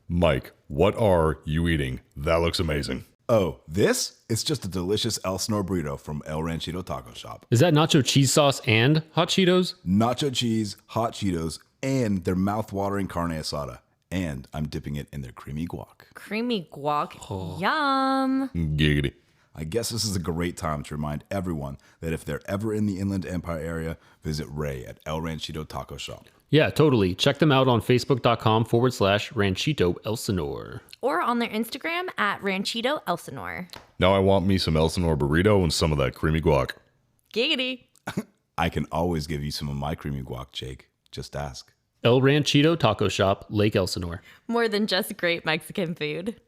Mike, what are you eating? That looks amazing. Oh, this? It's just a delicious Elsinore burrito from El Ranchito Taco Shop. Is that nacho cheese sauce and hot Cheetos? Nacho cheese, hot Cheetos, and their mouth-watering carne asada. And I'm dipping it in their creamy guac. Creamy guac. Yum. Giggity. I guess this is a great time to remind everyone that if they're ever in the Inland Empire area, visit Ray at El Ranchito Taco Shop. Yeah, totally. Check them out on facebook.com/Ranchito Elsinore. Or on their Instagram at Ranchito Elsinore. Now I want me some Elsinore burrito and some of that creamy guac. Giggity. I can always give you some of my creamy guac, Jake. Just ask. El Ranchito Taco Shop, Lake Elsinore. More than just great Mexican food.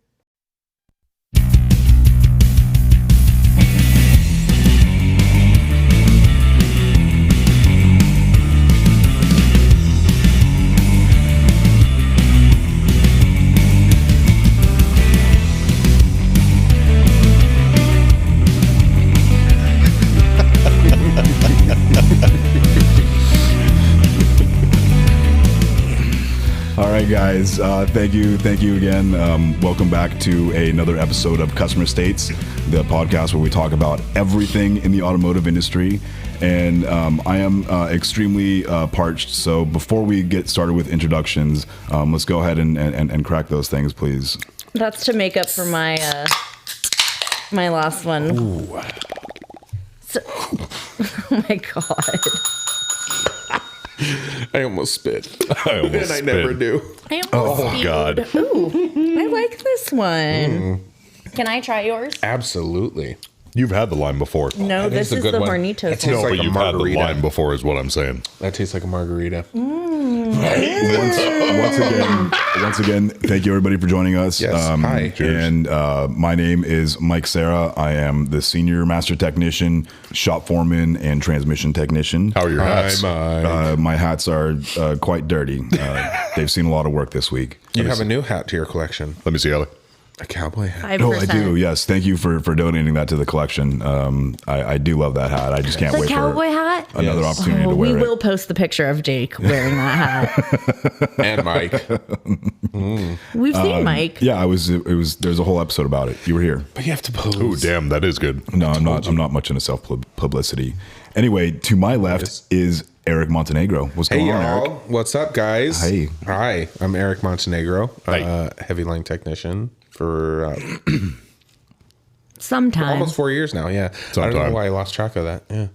All right, guys. Thank you again. Welcome back to another episode of Customer States, the podcast where we talk about everything in the automotive industry. And I am extremely parched. So before we get started with introductions, let's go ahead and crack those things, please. That's to make up for my my last one. Ooh. So, oh my God. I almost spit. I never do. I almost spewed. God. Ooh, I like this one. Can I try yours? Absolutely. You've had the lime before. No, That this a is good the one. Hornitos It tastes one. No, like but a you've had the margarita. lime before is what I'm saying. That tastes like a margarita. Once again, thank you everybody for joining us. Yes. Hi. Cheers. And my name is Mike Serra. I am the senior master technician, shop foreman, and transmission technician. How are your hats? My hats are quite dirty. They've seen a lot of work this week. You have a new hat to your collection. Let me see, Ellie. A cowboy hat. 5%. Oh, I do. Yes. Thank you for donating that to the collection. I do love that hat. I just can't The wait cowboy for hat? another opportunity to We wear will it. post the picture of Jake wearing that hat. And Mike. We've seen Mike. Yeah, there's a whole episode about it. You were here. But you have to pose. Ooh, damn, that is good. No, I'm not much into self publicity. Anyway, to my left is Eric Montenegro. What's Hey, going on, y'all. Eric? What's up, guys? Hey. Hi. I'm Eric Montenegro, Hi. heavy line technician for Sometime. almost 4 years now. Yeah. I don't Sometime. know why I lost track of that. Yeah.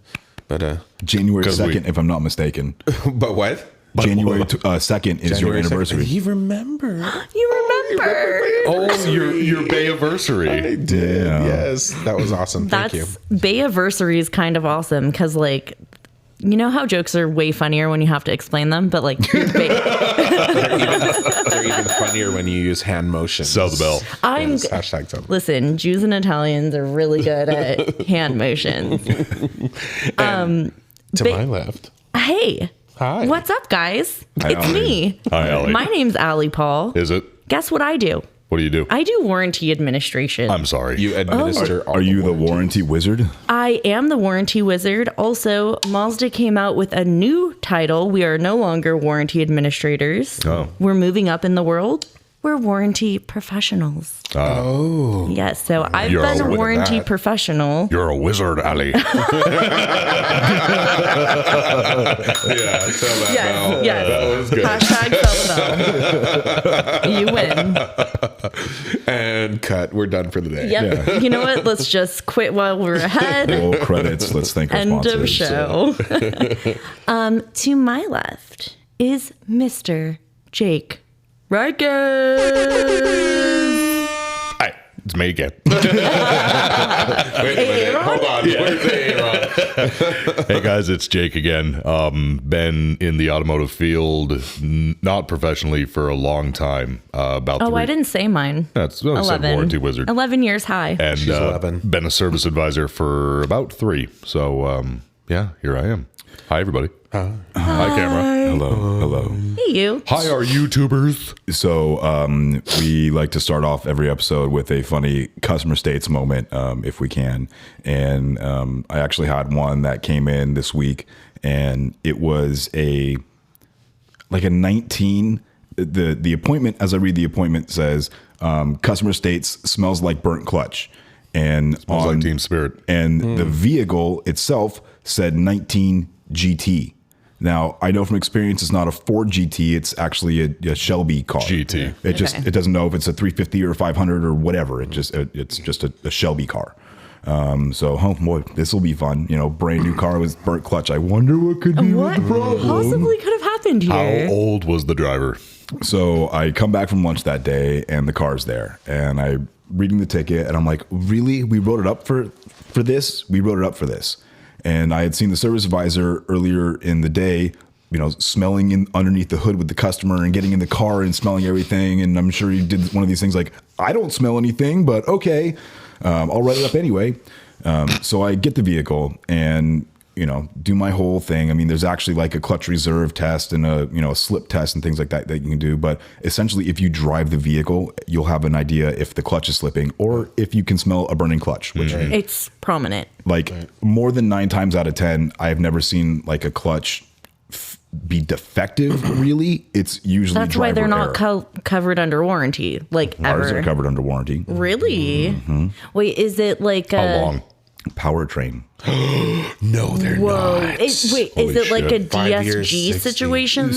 But, January 'Cause 2nd, if I'm not mistaken. but what? January 2nd is your January 2nd. anniversary. You remember? You remember? Oh, your Bayiversary. I did. Yeah. Yes. That was awesome. Thank you. That's Bayiversary is kind of awesome because, like, you know how jokes are way funnier when you have to explain them, but like, They're even funnier when you use hand motions. Sell the bell. I'm Yes, hashtag sell the bell. listen. Jews and Italians are really good at hand motions. To my left. Hey, Hi. what's up, guys? Hi, It's Allie. me. Hi, Ellie. My name's Allie Paul. Is it? Guess what I do? What do you do? I do warranty administration. I'm sorry. You administer all Are you the warranties. warranty wizard? I am the warranty wizard. Also, Mazda came out with a new title. We are no longer warranty administrators. Oh. We're moving up in the world. We're warranty professionals. Oh. Yes, so I've You're been a a wizard warranty at that. professional. You're a wizard, Ali. Yeah, sell that bell. Yes. That was good. Hashtag sell the bell. You win. And cut. We're done for the day. Yep. You know what? Let's just quit while we're ahead. Roll credits. Let's thank our End sponsors. of show. To my left is Mr. Jake Rikers. Hi, it's me again. Wait a minute. Hold on. Where's the A-Rod? Hey guys, it's Jake again. Been in the automotive field, not professionally, for a long time. About Oh, 3. I didn't say mine. That's what I said, 11. warranty wizard. 11 years high. And She's 11. been a service advisor for about 3. So yeah, here I am. Hi everybody. Hi camera. Hello. Hey, you. Hi our YouTubers. So we like to start off every episode with a funny customer states moment, if we can. And I actually had one that came in this week, and it was a 19 the appointment, as I read the appointment, says customer states smells like burnt clutch, and Smells like Team Spirit. and the vehicle itself said 19 GT. Now, I know from experience it's not a Ford GT, it's actually a Shelby car. GT. It doesn't know if it's a 350 or a 500 or whatever. It's just a Shelby car. So, oh boy, this will be fun. Brand new car with burnt clutch. I wonder what could be What the problem. possibly could have happened here? How old was the driver? So I come back from lunch that day and the car's there, and I'm reading the ticket and I'm like, really? We wrote it up for this? We wrote it up for this. And I had seen the service advisor earlier in the day, smelling underneath the hood with the customer and getting in the car and smelling everything. And I'm sure he did one of these things like, I don't smell anything, but okay, I'll write it up anyway. So I get the vehicle and, do my whole thing. I mean, there's actually like a clutch reserve test and a slip test and things like that you can do. But essentially, if you drive the vehicle, you'll have an idea if the clutch is slipping or if you can smell a burning clutch, which It's prominent. more than 9 times out of 10, I have never seen like a clutch be defective. Really, it's usually That's why they're not covered under warranty, like Ours ever. are covered under warranty. Really? Wait, is it like How long? Powertrain. No, they're Whoa! not. Is Holy it like a shit. 5 years, DSG 60. situation?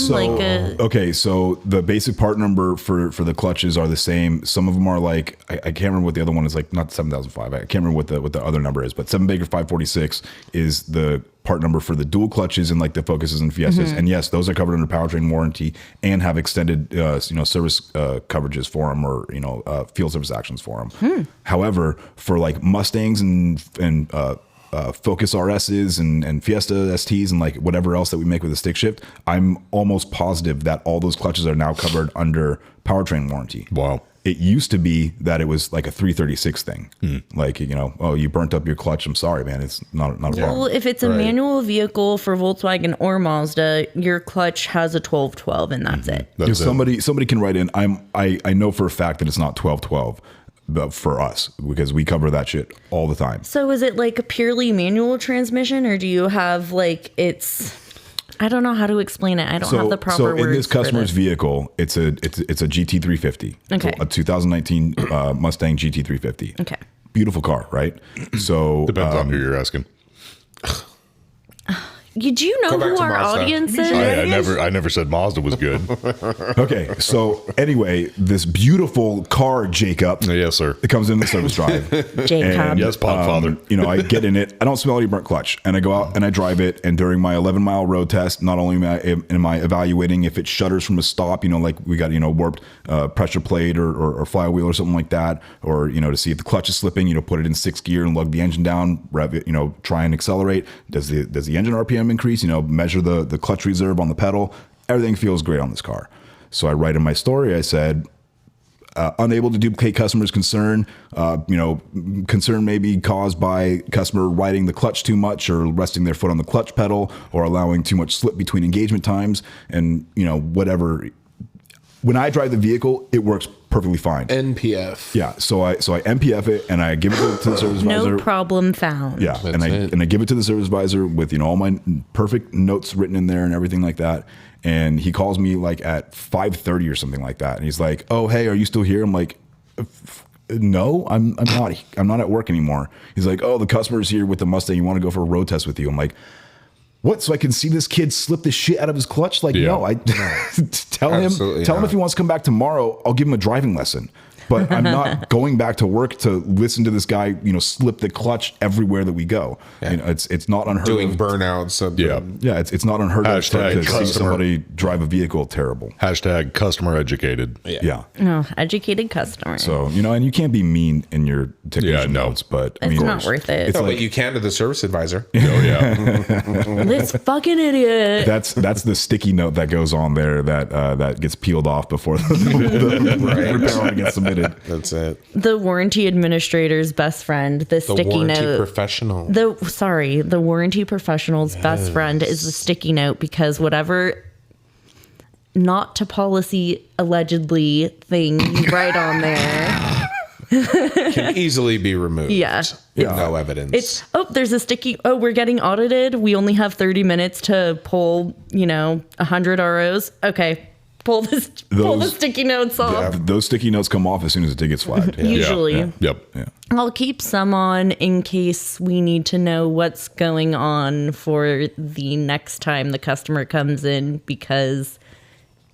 Okay, so the basic part number for the clutches are the same. Some of them are like I can't remember what the other one is like. Not 7005. I can't remember what the other number is, but 7 Baker 546 is the part number for the dual clutches and like the Focuses and Fiestas. And yes, those are covered under powertrain warranty and have extended service coverages for them or field service actions for them. However, for like Mustangs and Focus RSs and Fiesta STs and like whatever else that we make with a stick shift, I'm almost positive that all those clutches are now covered under powertrain warranty. Wow. It used to be that it was like a 336 thing. Like, you burnt up your clutch. I'm sorry, man. It's not a problem. Well, if it's a manual vehicle for Volkswagen or Mazda, your clutch has a 1212 and that's it. If somebody can write in, I know for a fact that it's not 1212 for us because we cover that shit all the time. So is it like a purely manual transmission or do you have I don't know how to explain it. I don't have the proper words. So in this customer's vehicle, it's a GT350. Okay. A 2019 Mustang GT350. Okay. Beautiful car, right? So Depends on who you're asking. Do you know Go back who to our Mazda. audience is? I never said Mazda was good. okay, so anyway, this beautiful car, Jacob. Yes, sir. It comes in the service drive. Jacob. And, Yes, Podfather. I get in it. I don't smell any burnt clutch. And I go out and I drive it. And during my 11-mile road test, not only am I evaluating if it shudders from a stop, like we got, warped pressure plate or flywheel or something like that, or, to see if the clutch is slipping, put it in 6th gear and lug the engine down, rev it, try and accelerate. Does the engine RPM increase? Measure the clutch reserve on the pedal. Everything feels great on this car. So I write in my story, I said, unable to duplicate customer's concern. Concern may be caused by customer riding the clutch too much or resting their foot on the clutch pedal or allowing too much slip between engagement times and, whatever. When I drive the vehicle, it works perfectly fine. NPF. Yeah, so I MPF it and I give it to the service advisor. No problem found. Yeah, and I give it to the service advisor with all my perfect notes written in there and everything like that. And he calls me like at 5:30 or something like that, and he's like, "Oh, hey, are you still here?" I'm like, "No, I'm not. I'm not at work anymore." He's like, "Oh, the customer's here with the Mustang. You want to go for a road test with you?" I'm like, what? So I can see this kid slip the shit out of his clutch? Like, Yeah. no, tell him if he wants to come back tomorrow, I'll give him a driving lesson. But I'm not going back to work to listen to this guy, slip the clutch everywhere that we go. Yeah. It's not unheard Doing of. burnouts. Yeah, it's not unheard of to see customer. somebody drive a vehicle terrible. # customer educated. Yeah. No, educated customer. So, and you can't be mean in your technician notes, but It's not worth it. It's No, like, but you can to the service advisor. Oh, yeah. This fucking idiot. that's the sticky note that goes on there that gets peeled off before the repair gets submitted. That's it. The warranty administrator's best friend, the sticky warranty note. professional. The warranty professional's best friend is the sticky note because whatever not to policy allegedly thing you write on there. Can easily be removed. Yeah. With no evidence. There's a sticky, we're getting audited. We only have 30 minutes to pull, 100 ROs. Okay. pull the sticky notes off. Those sticky notes come off as soon as the ticket's flagged. Usually. Yeah. Yep. Yeah. I'll keep some on in case we need to know what's going on for the next time the customer comes in, because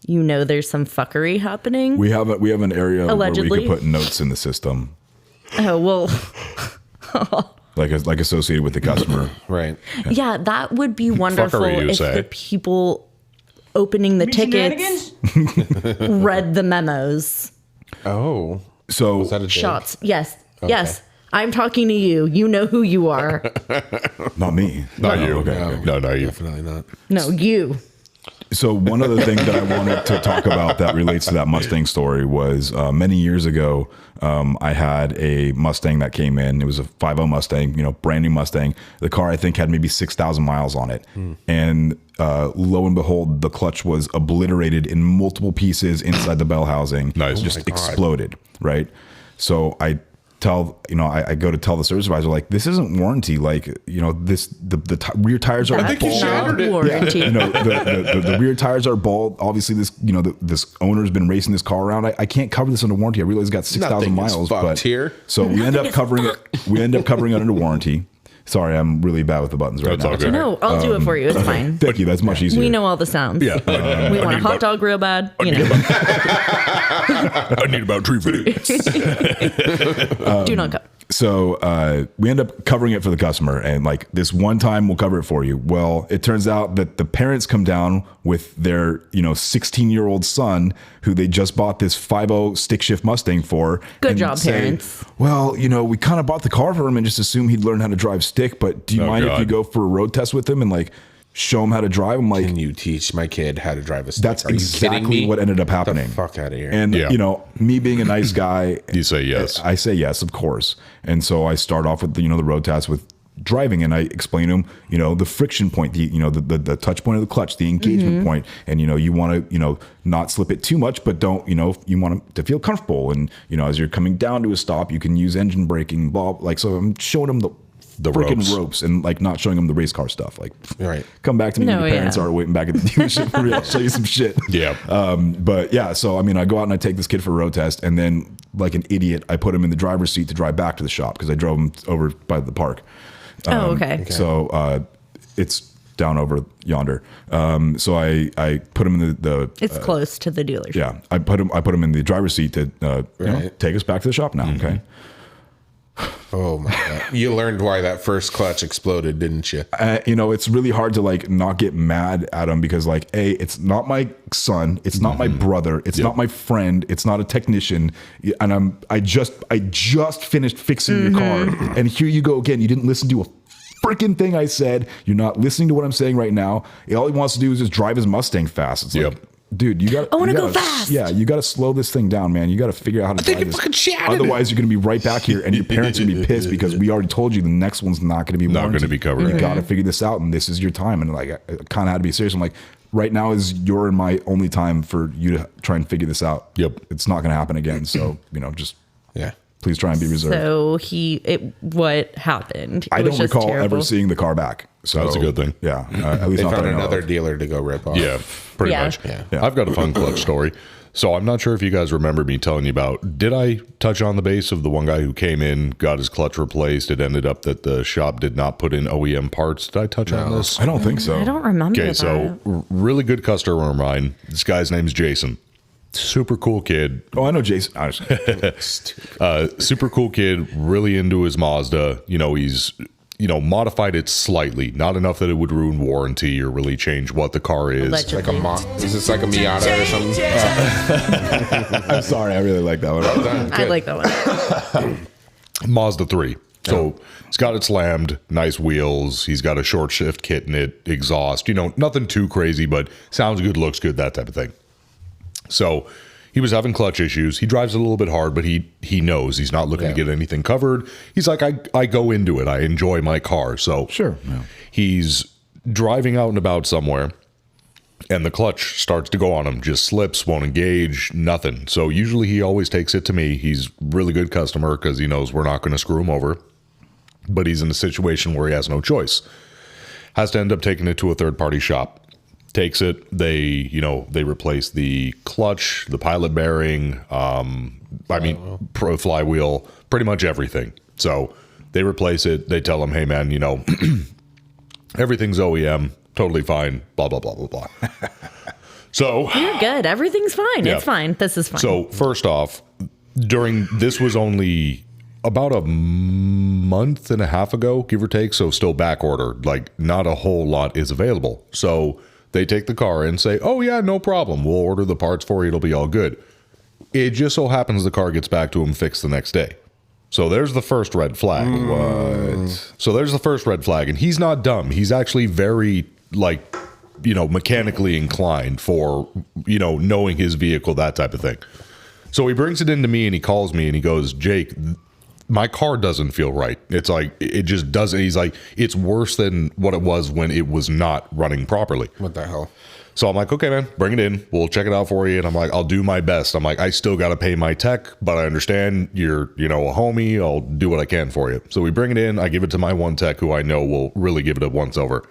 there's some fuckery happening. We have an area Allegedly. where we can put notes in the system, Oh, well, like associated with the customer. Right. yeah, that would be wonderful Fuckery, you if say. the people opening the tickets read the memos. Oh. So Is that a dig? Shots. Yes. Yes. I'm talking to you. You know who you are. not me. Not you. Okay. No, you. Definitely not. No, you. So one other thing that I wanted to talk about that relates to that Mustang story was many years ago, I had a Mustang that came in. It was a 5.0 Mustang, brand new Mustang. The car, I think, had maybe 6,000 miles on it. And lo and behold, the clutch was obliterated in multiple pieces inside the bell housing. Nice. Just Oh my God. exploded, right? So I go to tell the service advisor, like, this isn't warranty. Like, the rear tires are That's think you bald. shattered not it. warranty. The rear tires are bald. Obviously, this owner's been racing this car around. I can't cover this under warranty. I realize it's got 6,000 Nothing is miles, fucked but here. so we end up covering it. We end up covering it under warranty. Sorry, I'm really bad with the buttons right That's now. all good. No, I'll do it for you. It's fine. Thank you. That's much easier. We know all the sounds. Yeah. We want a hot dog real bad. I need about tree video. Do not go. So we end up covering it for the customer, and like this one time we'll cover it for you. Well, it turns out that the parents come down with their 16-year-old son who they just bought this 5.0 stick shift Mustang for. Good and job, say, parents. Well, we kind of bought the car for him and just assumed he'd learn how to drive stick. But do you Oh, mind if God. you go for a road test with him and like show him how to drive? I'm like, Can you teach my kid how to drive a stick? that's Are you kidding exactly me? what ended up Get happening. the fuck out of here. And Yeah. me being a nice guy, You say yes. I say yes, of course. And so I start off with the road test with driving, and I explain to him, the friction point, the touch point of the clutch, the engagement point, and you want to not slip it too much, but don't you want him to feel comfortable, and as you're coming down to a stop, you can use engine braking, blah. Like, so I'm showing him the freaking ropes and like not showing him the race car stuff. Like, Right. come back to me when No, your parents yeah. are waiting back at the dealership for real. I'll show you some shit. Yeah. But yeah, so I go out and I take this kid for a road test, and then like an idiot, I put him in the driver's seat to drive back to the shop because I drove him over by the park. Okay. So it's down over yonder. So I put him in the It's close to the dealership. yeah, I put him in the driver's seat to Right. take us back to the shop now. Okay. Oh my God. You learned why that first clutch exploded, didn't you? It's really hard to like not get mad at him because like, A, it's not my son, it's not my brother, it's not my friend, it's not a technician, and I just finished fixing your car, and here you go again. You didn't listen to a freaking thing I said. You're not listening to what I'm saying right now. All he wants to do is just drive his Mustang fast. It's like, dude, you got. I wanna go fast. Yeah, you got to slow this thing down, man. You got to figure out how to drive this. fucking shattered it. Otherwise, you're going to be right back here, and your parents are going to be pissed because we already told you the next one's not going to be Not warranted. gonna be covered. You got to figure this out, and this is your time. And like, I kind of had to be serious. I'm like, right now is your and my only time for you to try and figure this out. Yep. It's not going to happen again. So just Yeah. please try and be reserved. So what happened? I It was don't just recall terrible. ever seeing the car back. So That's a good thing. Yeah, at least They not found that I know another of. dealer to go rip off. Yeah, pretty Yeah. much. Yeah. I've got a fun clutch story. So I'm not sure if you guys remember me telling you about, did I touch on the base of the one guy who came in, got his clutch replaced? It ended up that the shop did not put in OEM parts. Did I touch on this? I don't think so. I don't remember Okay, that. so really good customer of mine. This guy's name's Jason. Super cool kid. Oh, I know Jason. I was- Super cool kid, really into his Mazda. He's modified it slightly, not enough that it would ruin warranty or really change what the car is. Allegedly. Is this like a Miata or something? I'm sorry. I really like that one. I like that one. Mazda 3. So it's got it slammed, nice wheels. He's got a short shift kit in it, exhaust, nothing too crazy, but sounds good, looks good, that type of thing. So he was having clutch issues. He drives a little bit hard, but he knows he's not looking to get anything covered. He's like, I go into it. I enjoy my car. So Sure. Yeah. he's driving out and about somewhere, and the clutch starts to go on him, just slips, won't engage, nothing. So usually he always takes it to me. He's a really good customer because he knows we're not going to screw him over. But he's in a situation where he has no choice. Has to end up taking it to a third-party shop. takes it. They replace the clutch, the pilot bearing, flywheel, pretty much everything. So they replace it. They tell him, hey man, everything's OEM, totally fine, blah, blah, blah, blah, blah. So You're good. Everything's fine. Yeah. It's fine. This is fine. So first off, this was only about a month and a half ago, give or take. So still back ordered, like not a whole lot is available. So they take the car and say, oh yeah, no problem. We'll order the parts for you. It'll be all good. It just so happens the car gets back to him fixed the next day. So there's the first red flag. What? So there's the first red flag. And he's not dumb. He's actually very mechanically inclined for, knowing his vehicle, that type of thing. So he brings it into me and he calls me and he goes, Jake, my car doesn't feel right. It's like, it just doesn't. He's like, it's worse than what it was when it was not running properly. What the hell? So I'm like, okay, man, bring it in. We'll check it out for you. And I'm like, I'll do my best. I'm like, I still got to pay my tech, but I understand you're, a homie. I'll do what I can for you. So we bring it in. I give it to my one tech who I know will really give it a once over.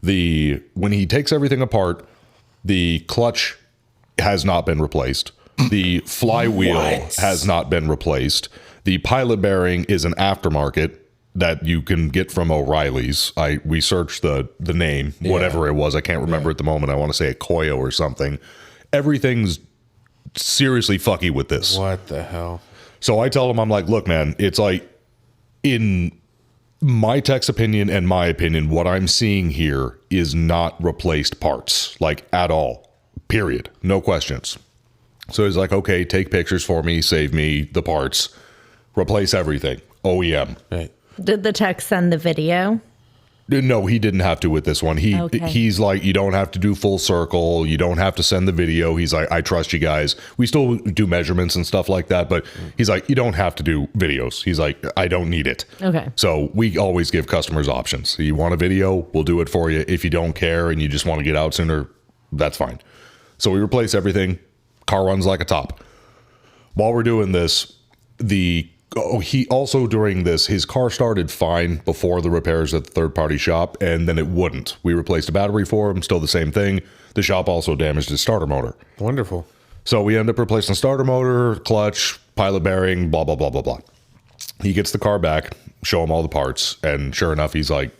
When he takes everything apart, the clutch has not been replaced. The flywheel has not been replaced. The pilot bearing is an aftermarket that you can get from O'Reilly's. We searched the name, whatever it was. I can't remember at the moment. I want to say a Koyo or something. Everything's seriously fucky with this. What the hell? So I tell him, I'm like, look, man, it's like in my tech's opinion and my opinion, what I'm seeing here is not replaced parts, like at all, period. No questions. So he's like, okay, take pictures for me, save me the parts, replace everything, OEM. Right. Did the tech send the video? No, he didn't have to with this one. He's like, you don't have to do full circle. You don't have to send the video. He's like, I trust you guys. We still do measurements and stuff like that, but he's like, you don't have to do videos. He's like, I don't need it. Okay. So we always give customers options. You want a video, we'll do it for you. If you don't care and you just want to get out sooner, that's fine. So we replace everything. Car runs like a top. While we're doing this, he also during this, his car started fine before the repairs at the third-party shop, and then it wouldn't. We replaced a battery for him, still the same thing. The shop also damaged his starter motor. Wonderful. So we end up replacing starter motor, clutch, pilot bearing, blah, blah, blah, blah, blah. He gets the car back, show him all the parts, and sure enough, he's like,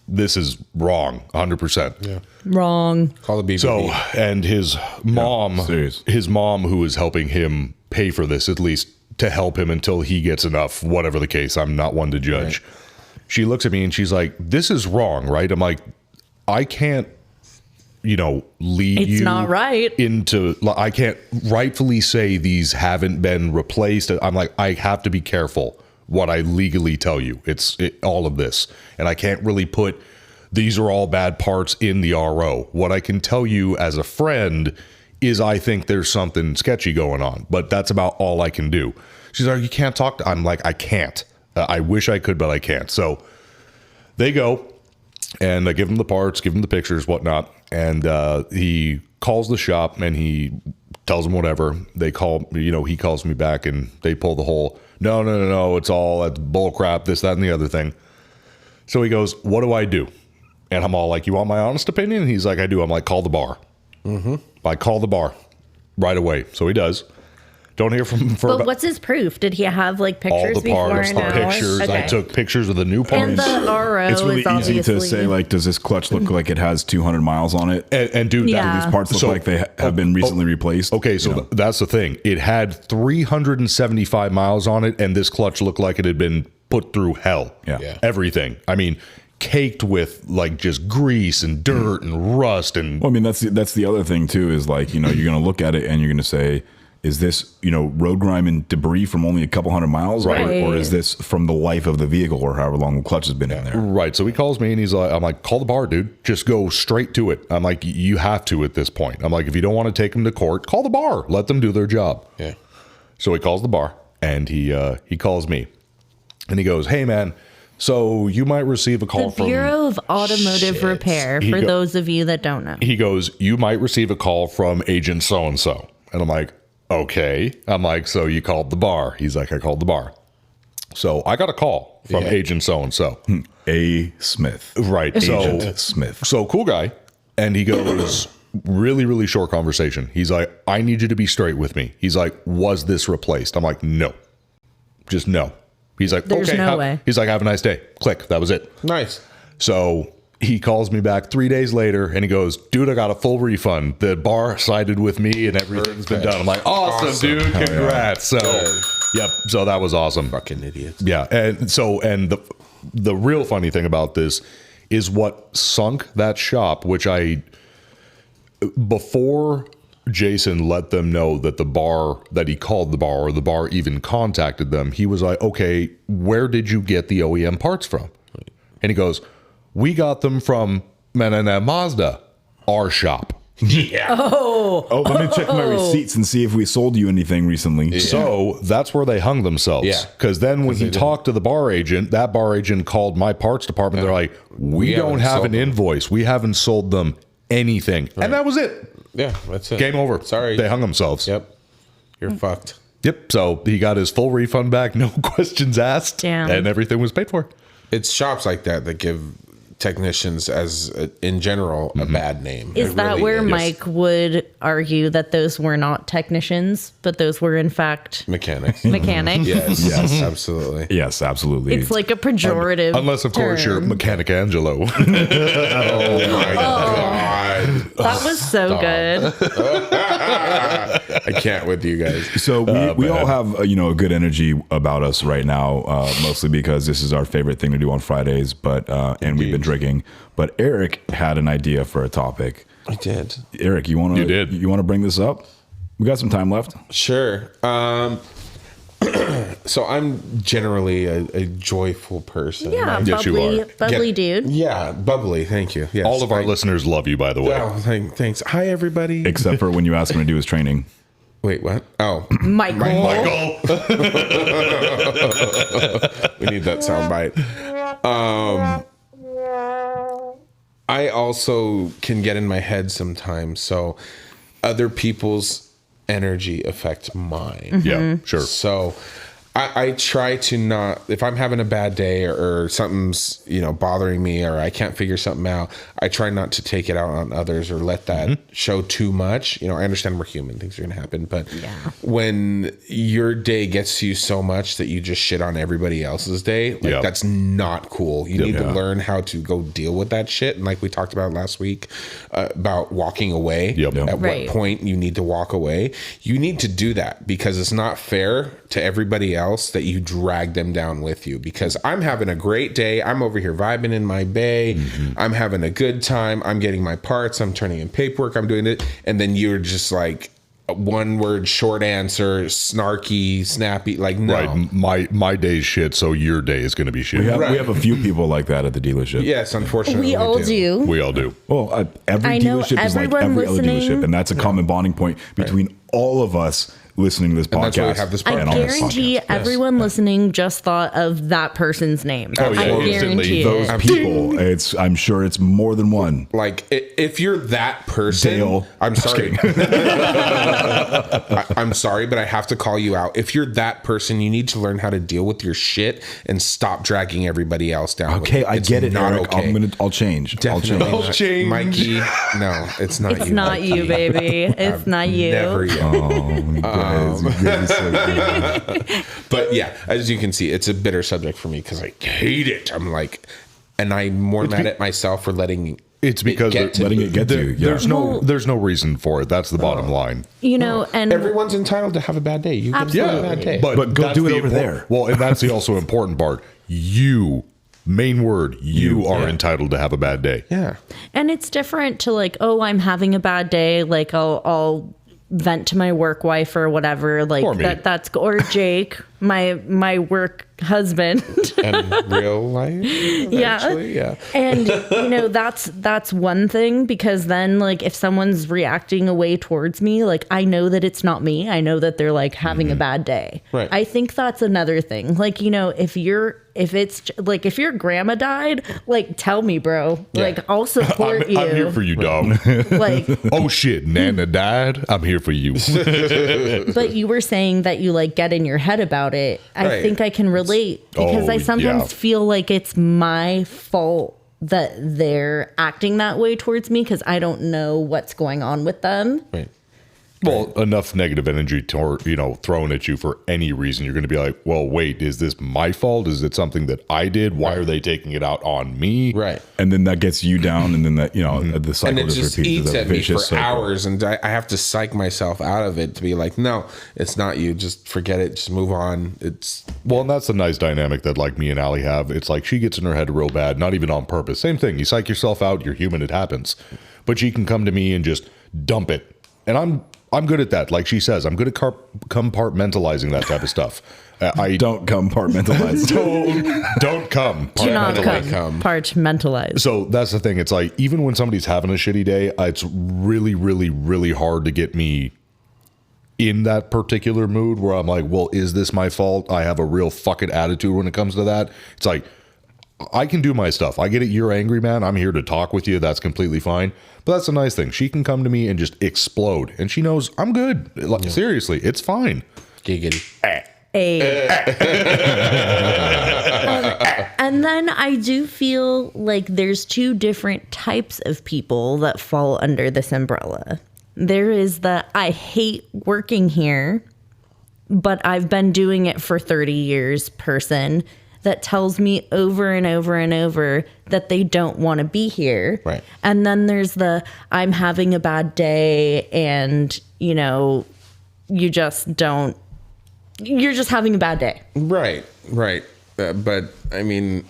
this is wrong, 100%. Yeah. Wrong. Call the BBB. So, and his mom, serious. his mom, who is helping him pay for this, at least to help him until he gets enough, whatever the case, I'm not one to judge. Right. She looks at me and she's like, this is wrong, right? I'm like, I can't, lead It's you not right. I can't rightfully say these haven't been replaced. I'm like, I have to be careful what I legally tell you. It's all of this. And I can't really put, these are all bad parts in the RO. What I can tell you as a friend is I think there's something sketchy going on, but that's about all I can do. She's like, you can't talk to, I'm like, I can't. I wish I could, but I can't. So they go and I give him the parts, give him the pictures, whatnot. And he calls the shop and he tells them whatever. They call, he calls me back and they pull the whole, no, it's all that's bull crap, this, that, and the other thing. So he goes, what do I do? And I'm all like, you want my honest opinion? And he's like, I do. I'm like, call the bar. Mm-hmm. I call the bar right away. So he does. Don't hear from him for But what's his proof? Did he have like pictures all the parts, before the and pictures. Okay. I took pictures of the new parts. And the RO It's really is easy obviously to say, like, does this clutch look like it has 200 miles on it? And dude, Yeah. These parts look like they have been recently replaced. Okay, so that's the thing. It had 375 miles on it, and this clutch looked like it had been put through hell. Yeah. Everything. I mean, caked with like just grease and dirt and rust and. Well, I mean, that's the other thing too, is like, you're going to look at it and you're going to say, is this, road grime and debris from only a couple hundred miles? Right. Or is this from the life of the vehicle or however long the clutch has been in there? Right. So he calls me and he's like, I'm like, call the bar, dude. Just go straight to it. I'm like, you have to at this point. I'm like, if you don't want to take them to court, call the bar. Let them do their job. Yeah. So he calls the bar and he calls me and he goes, hey, man, so you might receive a call the from Bureau of Automotive Repair, for those of you that don't know. He goes, you might receive a call from agent so-and-so. And I'm like, okay. I'm like, so you called the bar? He's like, I called the bar. So I got a call from agent so-and-so. A. Smith. Right. Agent Smith. So cool guy. And he goes, really, really short conversation. He's like, I need you to be straight with me. He's like, was this replaced? I'm like, no. Just no. He's like, There's okay. no way. He's like, have a nice day. Click. That was it. Nice. So he calls me back 3 days later and he goes, dude, I got a full refund. The bar sided with me and everything's been done. I'm like, awesome. Dude. Congrats. So, yep. So that was awesome. Fucking idiots. Yeah. And the real funny thing about this is what sunk that shop, which before Jason let them know that he called the bar or the bar even contacted them, he was like, okay, where did you get the OEM parts from? And he goes, we got them from Mazda, our shop. Yeah. Oh, let me check my receipts and see if we sold you anything recently. Yeah. So that's where they hung themselves. Yeah. Because then when he talked to the bar agent, that bar agent called my parts department. They're like, we don't have an invoice. We haven't sold them anything. Right. And that was it. Yeah, that's it. Game over. Sorry. They hung themselves. Yep. You're fucked. Yep. So he got his full refund back, no questions asked, Damn. and everything was paid for. It's shops like that give technicians, as in general, a bad name. Is It that really where is. Mike would argue that those were not technicians, but those were in fact Mechanics? mechanics? Yes, Yes. absolutely. Yes, absolutely. It's like a pejorative. Unless, of course, you're term. Mechanic Angelo. Oh my god! That was so good. I can't with you guys. So we all have a good energy about us right now, mostly because this is our favorite thing to do on Fridays. But and we've been drinking. But Eric had an idea for a topic. I did. Eric, you want to bring this up? We got some time left. Sure. So I'm generally a joyful person. Yeah, Yes, you bubbly, are. bubbly dude. Yeah, bubbly. Thank you. Yes. All of our listeners love you, by the way. Oh, thanks. Hi, everybody. Except for when you ask him to do his training. Wait, what? Oh, Michael. we need that soundbite. I also can get in my head sometimes, so other people's energy affects mine. Yeah, sure. So I try to not, if I'm having a bad day or something's, bothering me or I can't figure something out, I try not to take it out on others or let that show too much. I understand we're human, things are going to happen, but when your day gets to you so much that you just shit on everybody else's day, that's not cool. You need to learn how to go deal with that shit. And like we talked about last week about walking away, at what point you need to walk away. You need to do that because it's not fair to everybody else that you drag them down with you, because I'm having a great day. I'm over here vibing in my bay. I'm having a good time. I'm getting my parts. I'm turning in paperwork. I'm doing it. And then you're just like a one word short answer, snarky, snappy. Like, no. Right. My day's shit, so your day is going to be shit. We have a few people like that at the dealership. Yes, unfortunately. We all do. We all do. Well, every I know dealership is like everyone every other listening- dealership, and that's a common bonding point between all of us listening to this podcast. that's why we have this I podcast. and on this guarantee podcast. everyone listening just thought of that person's name. Oh, yeah, I instantly. guarantee Those it. people, I'm sure it's more than one. Like, if you're that person, Dale. I'm Just sorry. kidding. I'm sorry, but I have to call you out. If you're that person, you need to learn how to deal with your shit and stop dragging everybody else down. Okay, I get it, not Eric. okay. I'll change. Definitely I'll not. change. Mikey. No, it's not you. It's not you, baby. It's not you. Never you. Oh, you guys are so good. But yeah, as you can see, it's a bitter subject for me because I hate it. I'm like, and I'm more mad at myself for letting. It's because letting it get to you. Yeah. there's no reason for it. That's the bottom line. And Everyone's entitled to have a bad day. You can have a bad day. But go that's do it the over there. Well, and that's the also important part. Main word, you are entitled to have a bad day. Yeah. And it's different to like, oh, I'm having a bad day. Like I'll vent to my work wife or whatever. Like Or me. or Jake, my work husband. And real life. Eventually, yeah. And that's one thing, because then like if someone's reacting away towards me, like I know that it's not me. I know that they're like having a bad day. Right. I think that's another thing. Like, if your grandma died, like tell me, bro. Yeah. Like I'll support you. I'm here for you, dog. Like, Oh shit, Nana died. I'm here for you. but you were saying that you like get in your head about it. I Right. think I can relate, because I sometimes yeah. feel like it's my fault that they're acting that way towards me because I don't know what's going on with them. Right. Well, enough negative energy thrown at you for any reason. You're going to be like, well, wait, is this my fault? Is it something that I did? Why are they taking it out on me? Right. And then that gets you down, and then that, the cycle And it just repeats. eats It's a at me for vicious cycle. hours, and I have to psych myself out of it to be like, no, it's not you. Just forget it. Just move on. It's Well, and that's the nice dynamic that like me and Allie have. It's like she gets in her head real bad, not even on purpose. Same thing. You psych yourself out. You're human. It happens. But she can come to me and just dump it. And I'm good at that. Like she says, I'm good at compartmentalizing that type of stuff. I Don't compartmentalize. don't come. Do not come. compartmentalize. So that's the thing. It's like, even when somebody's having a shitty day, it's really, really, really hard to get me in that particular mood where I'm like, well, is this my fault? I have a real fucking attitude when it comes to that. It's like, I can do my stuff. I get it. You're angry, man. I'm here to talk with you. That's completely fine. But that's a nice thing. She can come to me and just explode. And she knows I'm good. Like, seriously, it's fine. giggity. And then I do feel like there's two different types of people that fall under this umbrella. There is the I hate working here, but I've been doing it for 30 years person that tells me over and over and over that they don't want to be here. Right. And then there's the I'm having a bad day and, you just don't. You're just having a bad day. Right. But I mean,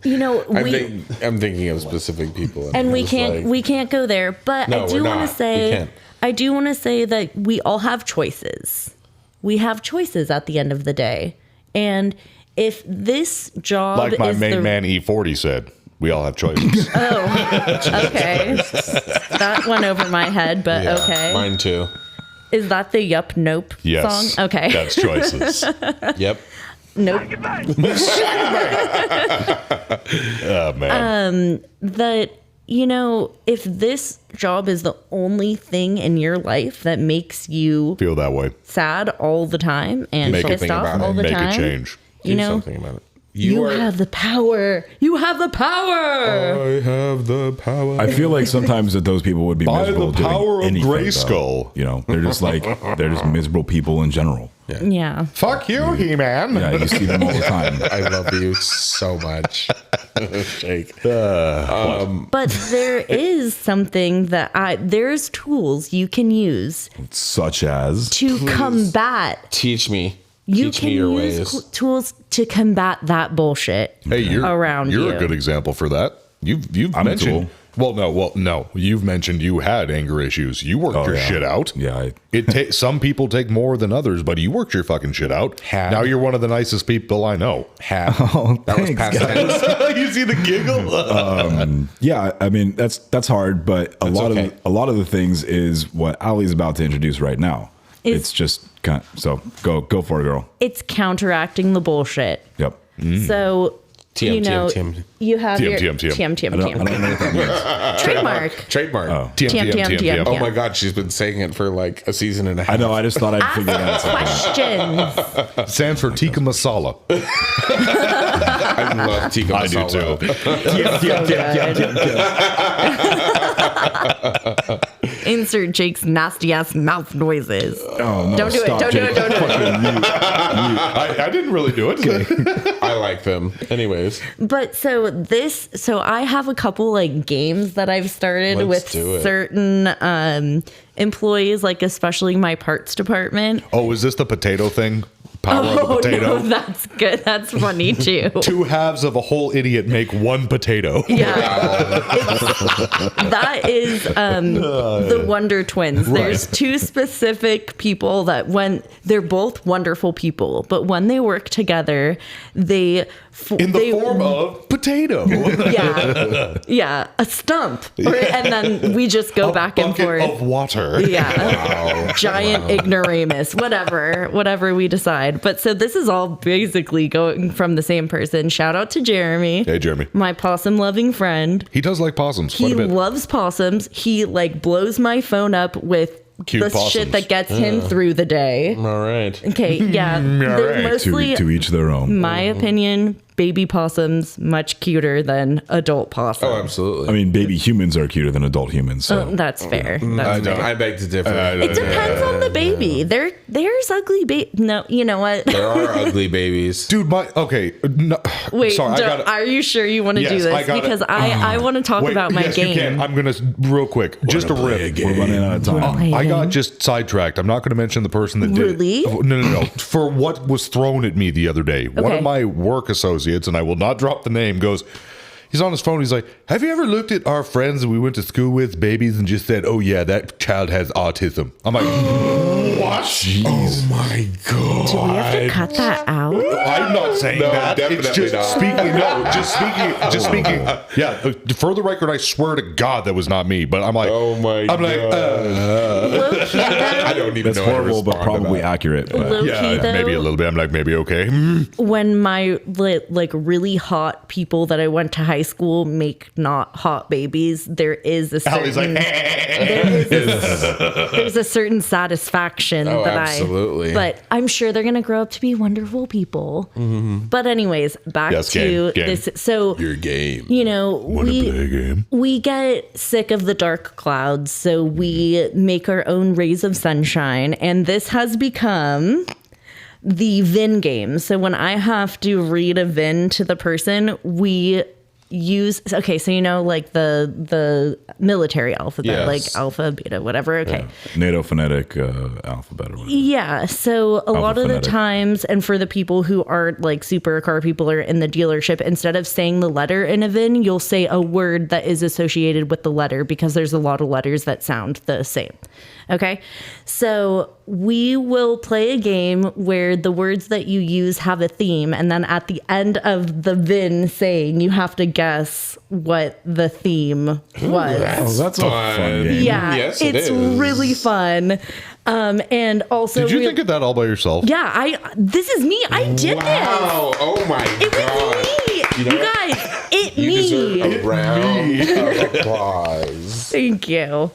I'm thinking of specific people, and we it's can't go there. But No, I do we're want to not. We say, can't. I do want to say that we all have choices. We have choices at the end of the day, and if this job Like my is main the man E40 said, we all have choices. okay, that went over my head, but Yeah, okay, mine too. is that the Yup Nope Yes. song? Okay, That's choices. Yep. nope. Oh, man. That if this job is the only thing in your life that makes you Feel that way. sad all the time and Make pissed something off about it. all the Make time, a change. Do know, something about it. you have the power. You have the power. I have the power. I feel like sometimes that those people would be By miserable the power doing of anything, Grayskull. though. They're just they're just miserable people in general. Yeah. Fuck you, He-Man. Yeah, you see them all the time. I love you so much, Jake. But there is something that there's tools you can use Such as to combat. Teach me. You Teach can me your use ways. tools to combat that bullshit. Hey, you're around You're you. a good example for that. You've I'm a mentioned. tool. Well, no. You've mentioned you had anger issues. You worked your yeah. shit out. Yeah, Some people take more than others, but you worked your fucking shit out. Had. Now you're one of the nicest people I know. Have. Oh, That was thanks, past tense. You see the giggle? yeah. I mean, that's hard, but a lot okay. of the things is what Ali's about to introduce right now. It's just kind of, so go for it, girl. It's counteracting the bullshit. Yep. So TM. you have your TM. I don't know what that means. trademark. Trademark. Oh. TM. Oh my God, she's been saying it for like a season and a half. I know. I just thought I'd figure that out. Questions. Stands for tikka masala. I love tikka I do masala. too. Insert Jake's nasty ass mouth noises. Oh no! Don't do it. stop, Don't do it. Jake. Don't do it. Fucking mute. I didn't really do it. I like them. Anyways, But so I have a couple like games that I've started Let's with do it. certain employees, like especially my parts department. Oh, is this the potato thing? Power of the potato? No, that's good. That's funny too. Two halves of a whole idiot make one potato. Yeah, that is the Wonder Twins. There's two specific people that when they're both wonderful people, but when they work together, they In the form of potato. yeah, a stump, and then we just go back and Bucket forth. of water. Yeah. Giant ignoramus, whatever we decide. But so this is all basically going from the same person. Shout out to Jeremy. Hey, Jeremy. My possum loving friend. He does like possums He quite a bit. loves possums. He like blows my phone up with Cute the possums. shit that gets him through the day. all right. Okay, yeah. They're right. mostly To each their own. my opinion, baby possums much cuter than adult possums. Oh, absolutely. I mean, baby humans are cuter than adult humans. So That's fair. That's fair. I beg to differ. It depends on the baby. There's ugly baby. No, you know what? There are ugly babies. Dude, no, Wait, sorry, are you sure you want to Yes, do this? I gotta- Because I want to talk Wait, about my yes, game. You can. I'm gonna real quick, just a rip. we're running out of time. I got just sidetracked. I'm not going to mention the person that Really? did it. No. For what was thrown at me the other day, one Okay. of my work associates, and I will not drop the name, goes, he's on his phone. He's like, have you ever looked at our friends that we went to school with, babies, and just said, oh, yeah, that child has autism? I'm like, what? Jeez. Oh my god. Do we have to cut that out? I'm not saying No, that. It's definitely just not. speaking. No, just speaking. Yeah. For the record, I swear to God that was not me. But I'm like, Oh my I'm like, Low-key, I though, don't even That's know how to horrible, but respond to probably that. accurate. But Low-key, yeah, though, maybe a little bit. I'm like, maybe okay. when my like really hot people that I went to high school make not hot babies, there is a certain Allie's like, there's a certain satisfaction Oh, that absolutely. But I'm sure they're gonna grow up to be wonderful people. But anyways, back Yes, to game. this. So Your game. you know, Want to play a game? we get sick of the dark clouds, so we make our own rays of sunshine, and this has become the VIN game. So when I have to read a VIN to the person, we use so you know, like the military alphabet, Yes. like alpha, beta, whatever. Okay. NATO phonetic alphabet or whatever. Yeah. So a lot of the phonetic. times, and for the people who aren't like supercar people or in the dealership, instead of saying the letter in a VIN, you'll say a word that is associated with the letter, because there's a lot of letters that sound the same. Okay. So we will play a game where the words that you use have a theme, and then at the end of the VIN saying, you have to guess what the theme was. Oh, that's a fun game. Yeah, Yes, it it's is. really fun. And also, Did you think of that all by yourself? yeah, this is me. I did Wow. Oh my this. It god. was me. You know You what? guys, it You me. deserve a round of applause. Thank you.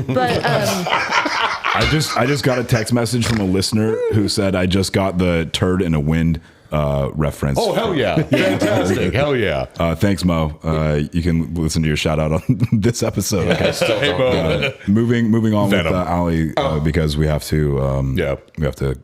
But I just got a text message from a listener who said I just got the turd in a wind reference. Oh, hell yeah. Fantastic. Hell yeah. Thanks, Mo. You can listen to your shout out on this episode. I still Hey, don't Bo. get it. Moving on Venom. with Ali because we have to Yeah. we have to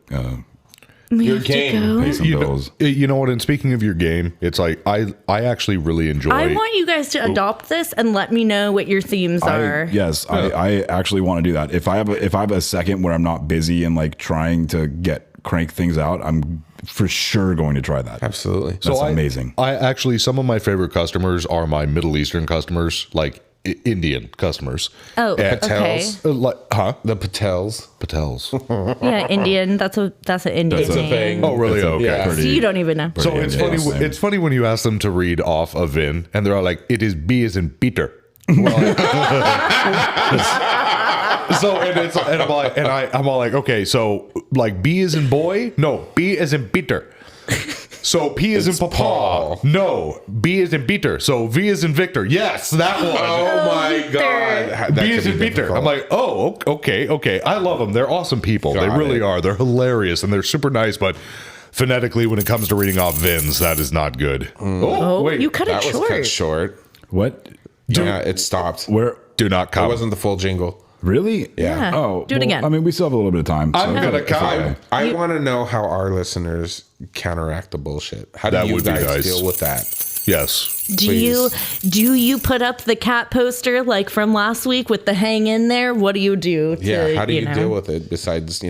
we Your have to game. go. pay some bills. You know what? And speaking of your game, it's like I actually really enjoy. I want you guys to adopt this and let me know what your themes are. I actually want to do that. If I have a second where I'm not busy and like trying to crank things out, I'm for sure going to try that. Absolutely. That's amazing. I actually, some of my favorite customers are my Middle Eastern customers, like Indian customers. Oh, And- okay. The Patels. Patels. Yeah, Indian. That's an Indian That's a name. thing. Oh, really? That's a Okay. Yeah. So you don't even know. So it's funny. Indian. It's funny when you ask them to read off a VIN, and they're all like, "It is B as in Peter." So I'm all like, okay, so like B is in boy, no, B is in Peter. So P is in Papa, Paul. no, B is in Peter. So V is in Victor, yes, that one. Oh my god. That B could is be in Peter. difficult. I'm like, oh, okay. I love them. They're awesome people. They Got really it. are. They're hilarious and they're super nice, but phonetically, when it comes to reading off VINs, that is not good. Oh, wait, you cut that it was cut short. short. What? Yeah, it stopped. Where? do not It come. wasn't the full jingle. Really? Yeah. Oh, Do it again. I mean, we still have a little bit of time. I'm so- gonna come. I want to know how our listeners counteract the bullshit. How That do you would be guys nice. deal with that? Yes. Do you put up the cat poster like from last week with the hang in there? What do you do? To, Yeah, how do you know? deal with it besides,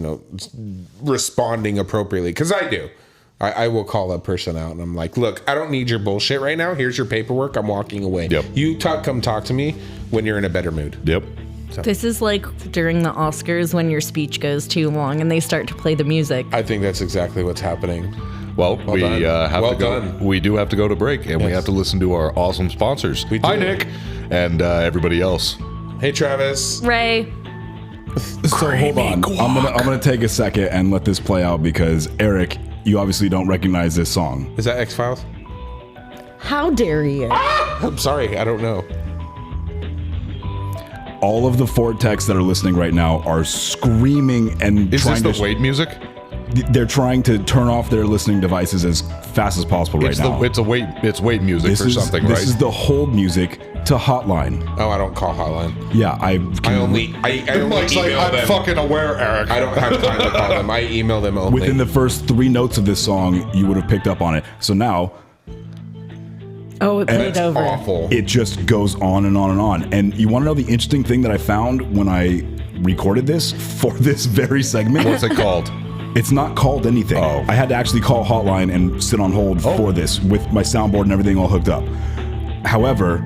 responding appropriately? Because I do. I will call that person out and I'm like, look, I don't need your bullshit right now. Here's your paperwork. I'm walking away. Yep. You come talk to me when you're in a better mood. Yep. This is like during the Oscars when your speech goes too long and they start to play the music. I think that's exactly what's happening. Well, we done. have Well to go. done. We do have to go to break, and we Yes. have to listen to our awesome sponsors. We do. Hi, Nick, and everybody else. Hey, Travis. Ray, So hold on. I'm gonna take a second and let this play out because Eric, you obviously don't recognize this song. Is that X-Files? how dare you? I'm sorry. I don't know. All of the Ford techs that are listening right now are screaming and Is trying this the to. wait music? they're trying to turn off their listening devices as fast as possible right now. It's wait music for something, right? This is the hold music to Hotline. Oh, I don't call Hotline. Yeah, I only Mike's like, email I'm them. fucking aware, Eric. I don't have time to call them. I email them only. within the first 3 notes of this song, you would have picked up on it. So now Oh, it played That's over. awful. it just goes on and on and on. And you want to know the interesting thing that I found when I recorded this for this very segment? What's it called? It's not called anything. Oh. I had to actually call Hotline and sit on hold for this with my soundboard and everything all hooked up. However,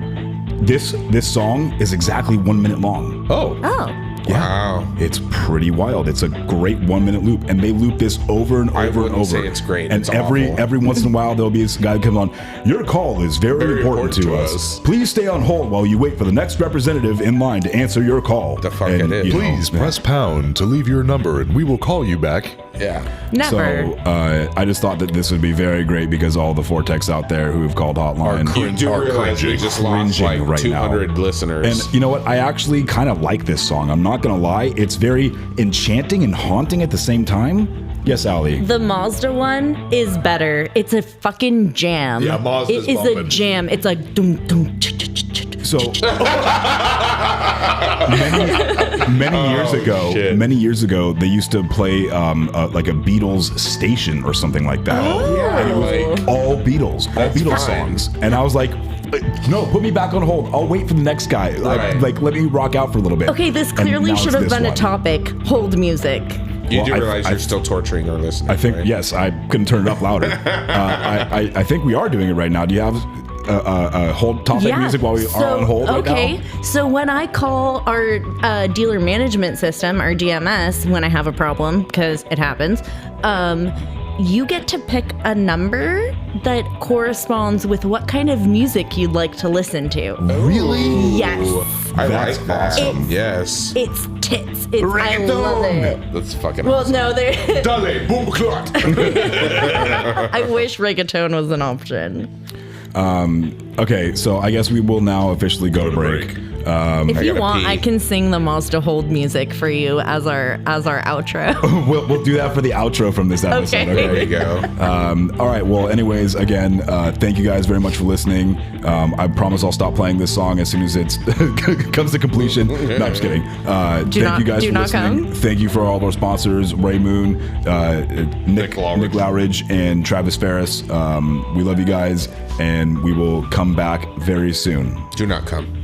this song is exactly 1 minute long. Oh. Oh. Wow. It's pretty wild. It's a great 1 minute loop, and they loop this over and I over and wouldn't over. say it's great. And It's every awful. once in a while, there'll be this guy that comes on. Your call is very important to us. Please stay on hold while you wait for the next representative in line to answer your call. The fuck And, it is. you know, Please press pound to leave your number, and we will call you back. Yeah. Never. So I just thought that this would be very great because all the Vortex out there who have called Hotline You do Are realize we cringing. just lost like Cringing right 200 now. listeners. And you know what? I actually kind of like this song. I'm not going to lie. It's very enchanting and haunting at the same time. Yes, Ali. The Mazda one is better. It's a fucking jam. Yeah, Mazda's It is a bumping. jam. It's like dum dum. So many years ago, they used to play like a Beatles station or something like that. yeah, And it was like, all Beatles fine. songs. And I was like, no, put me back on hold. I'll wait for the next guy. Right. Like let me rock out for a little bit. Okay, this And clearly now should it's have this been a one. topic. Hold music. you Well, do I- realize I- you're still torturing our listeners. I think right? yes, I couldn't turn it up louder. I think we are doing it right now. Do you have hold topic music while we are on hold right okay. now? So when I call our dealer management system, our DMS, when I have a problem, because it happens, you get to pick a number that corresponds with what kind of music you'd like to listen to. Really? Yes. I That's like that. awesome. Yes. It's tits. I love it. That's fucking Well, awesome. no, there. Dale, boom, clot. I wish reggaeton was an option. Okay, so I guess we will now officially go to break. If you gotta want, pee. I can sing the Mazda Hold music for you as our outro. We'll do that for the outro from this episode. Okay. There we go. All right. Well, anyways, again, thank you guys very much for listening. I promise I'll stop playing this song as soon as it comes to completion. No, I'm just kidding. Thank you guys do for not listening. come. Thank you for all of our sponsors: Ray Moon, Nick Lowridge. Lowridge, and Travis Ferris. We love you guys, and we will come back very soon. Do not come.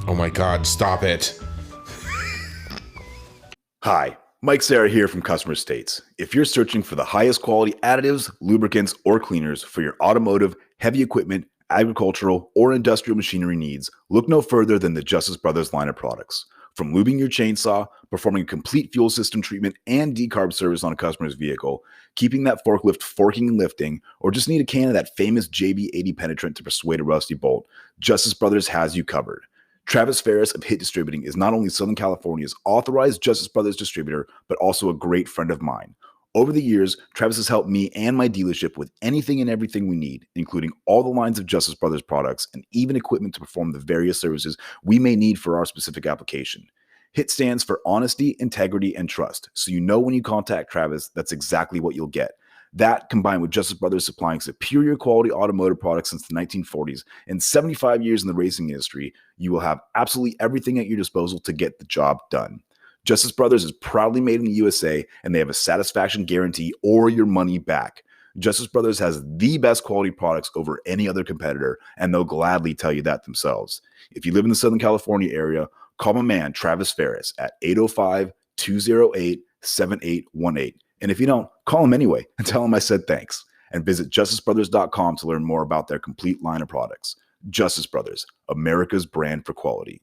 Oh my God, stop it. Hi, Mike Serra here from Customer States. If you're searching for the highest quality additives, lubricants, or cleaners for your automotive, heavy equipment, agricultural, or industrial machinery needs, look no further than the Justice Brothers line of products. From lubing your chainsaw, performing a complete fuel system treatment and decarb service on a customer's vehicle, keeping that forklift forking and lifting, or just need a can of that famous JB80 penetrant to persuade a rusty bolt, Justice Brothers has you covered. Travis Ferris of Hit Distributing is not only Southern California's authorized Justice Brothers distributor, but also a great friend of mine. Over the years, Travis has helped me and my dealership with anything and everything we need, including all the lines of Justice Brothers products and even equipment to perform the various services we may need for our specific application. HIT stands for honesty, integrity, and trust, so you know when you contact Travis, that's exactly what you'll get. That, combined with Justice Brothers supplying superior quality automotive products since the 1940s and 75 years in the racing industry, you will have absolutely everything at your disposal to get the job done. Justice Brothers is proudly made in the USA, and they have a satisfaction guarantee or your money back. Justice Brothers has the best quality products over any other competitor, and they'll gladly tell you that themselves. If you live in the Southern California area, call my man Travis Ferris at 805-208-7818. And if you don't, call him anyway and tell him I said thanks. And visit justicebrothers.com to learn more about their complete line of products. Justice Brothers, America's brand for quality.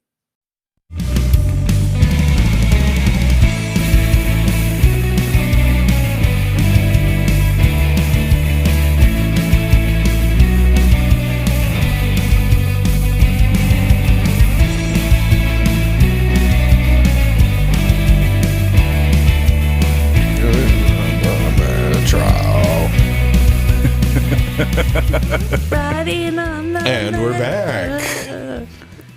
And we're back.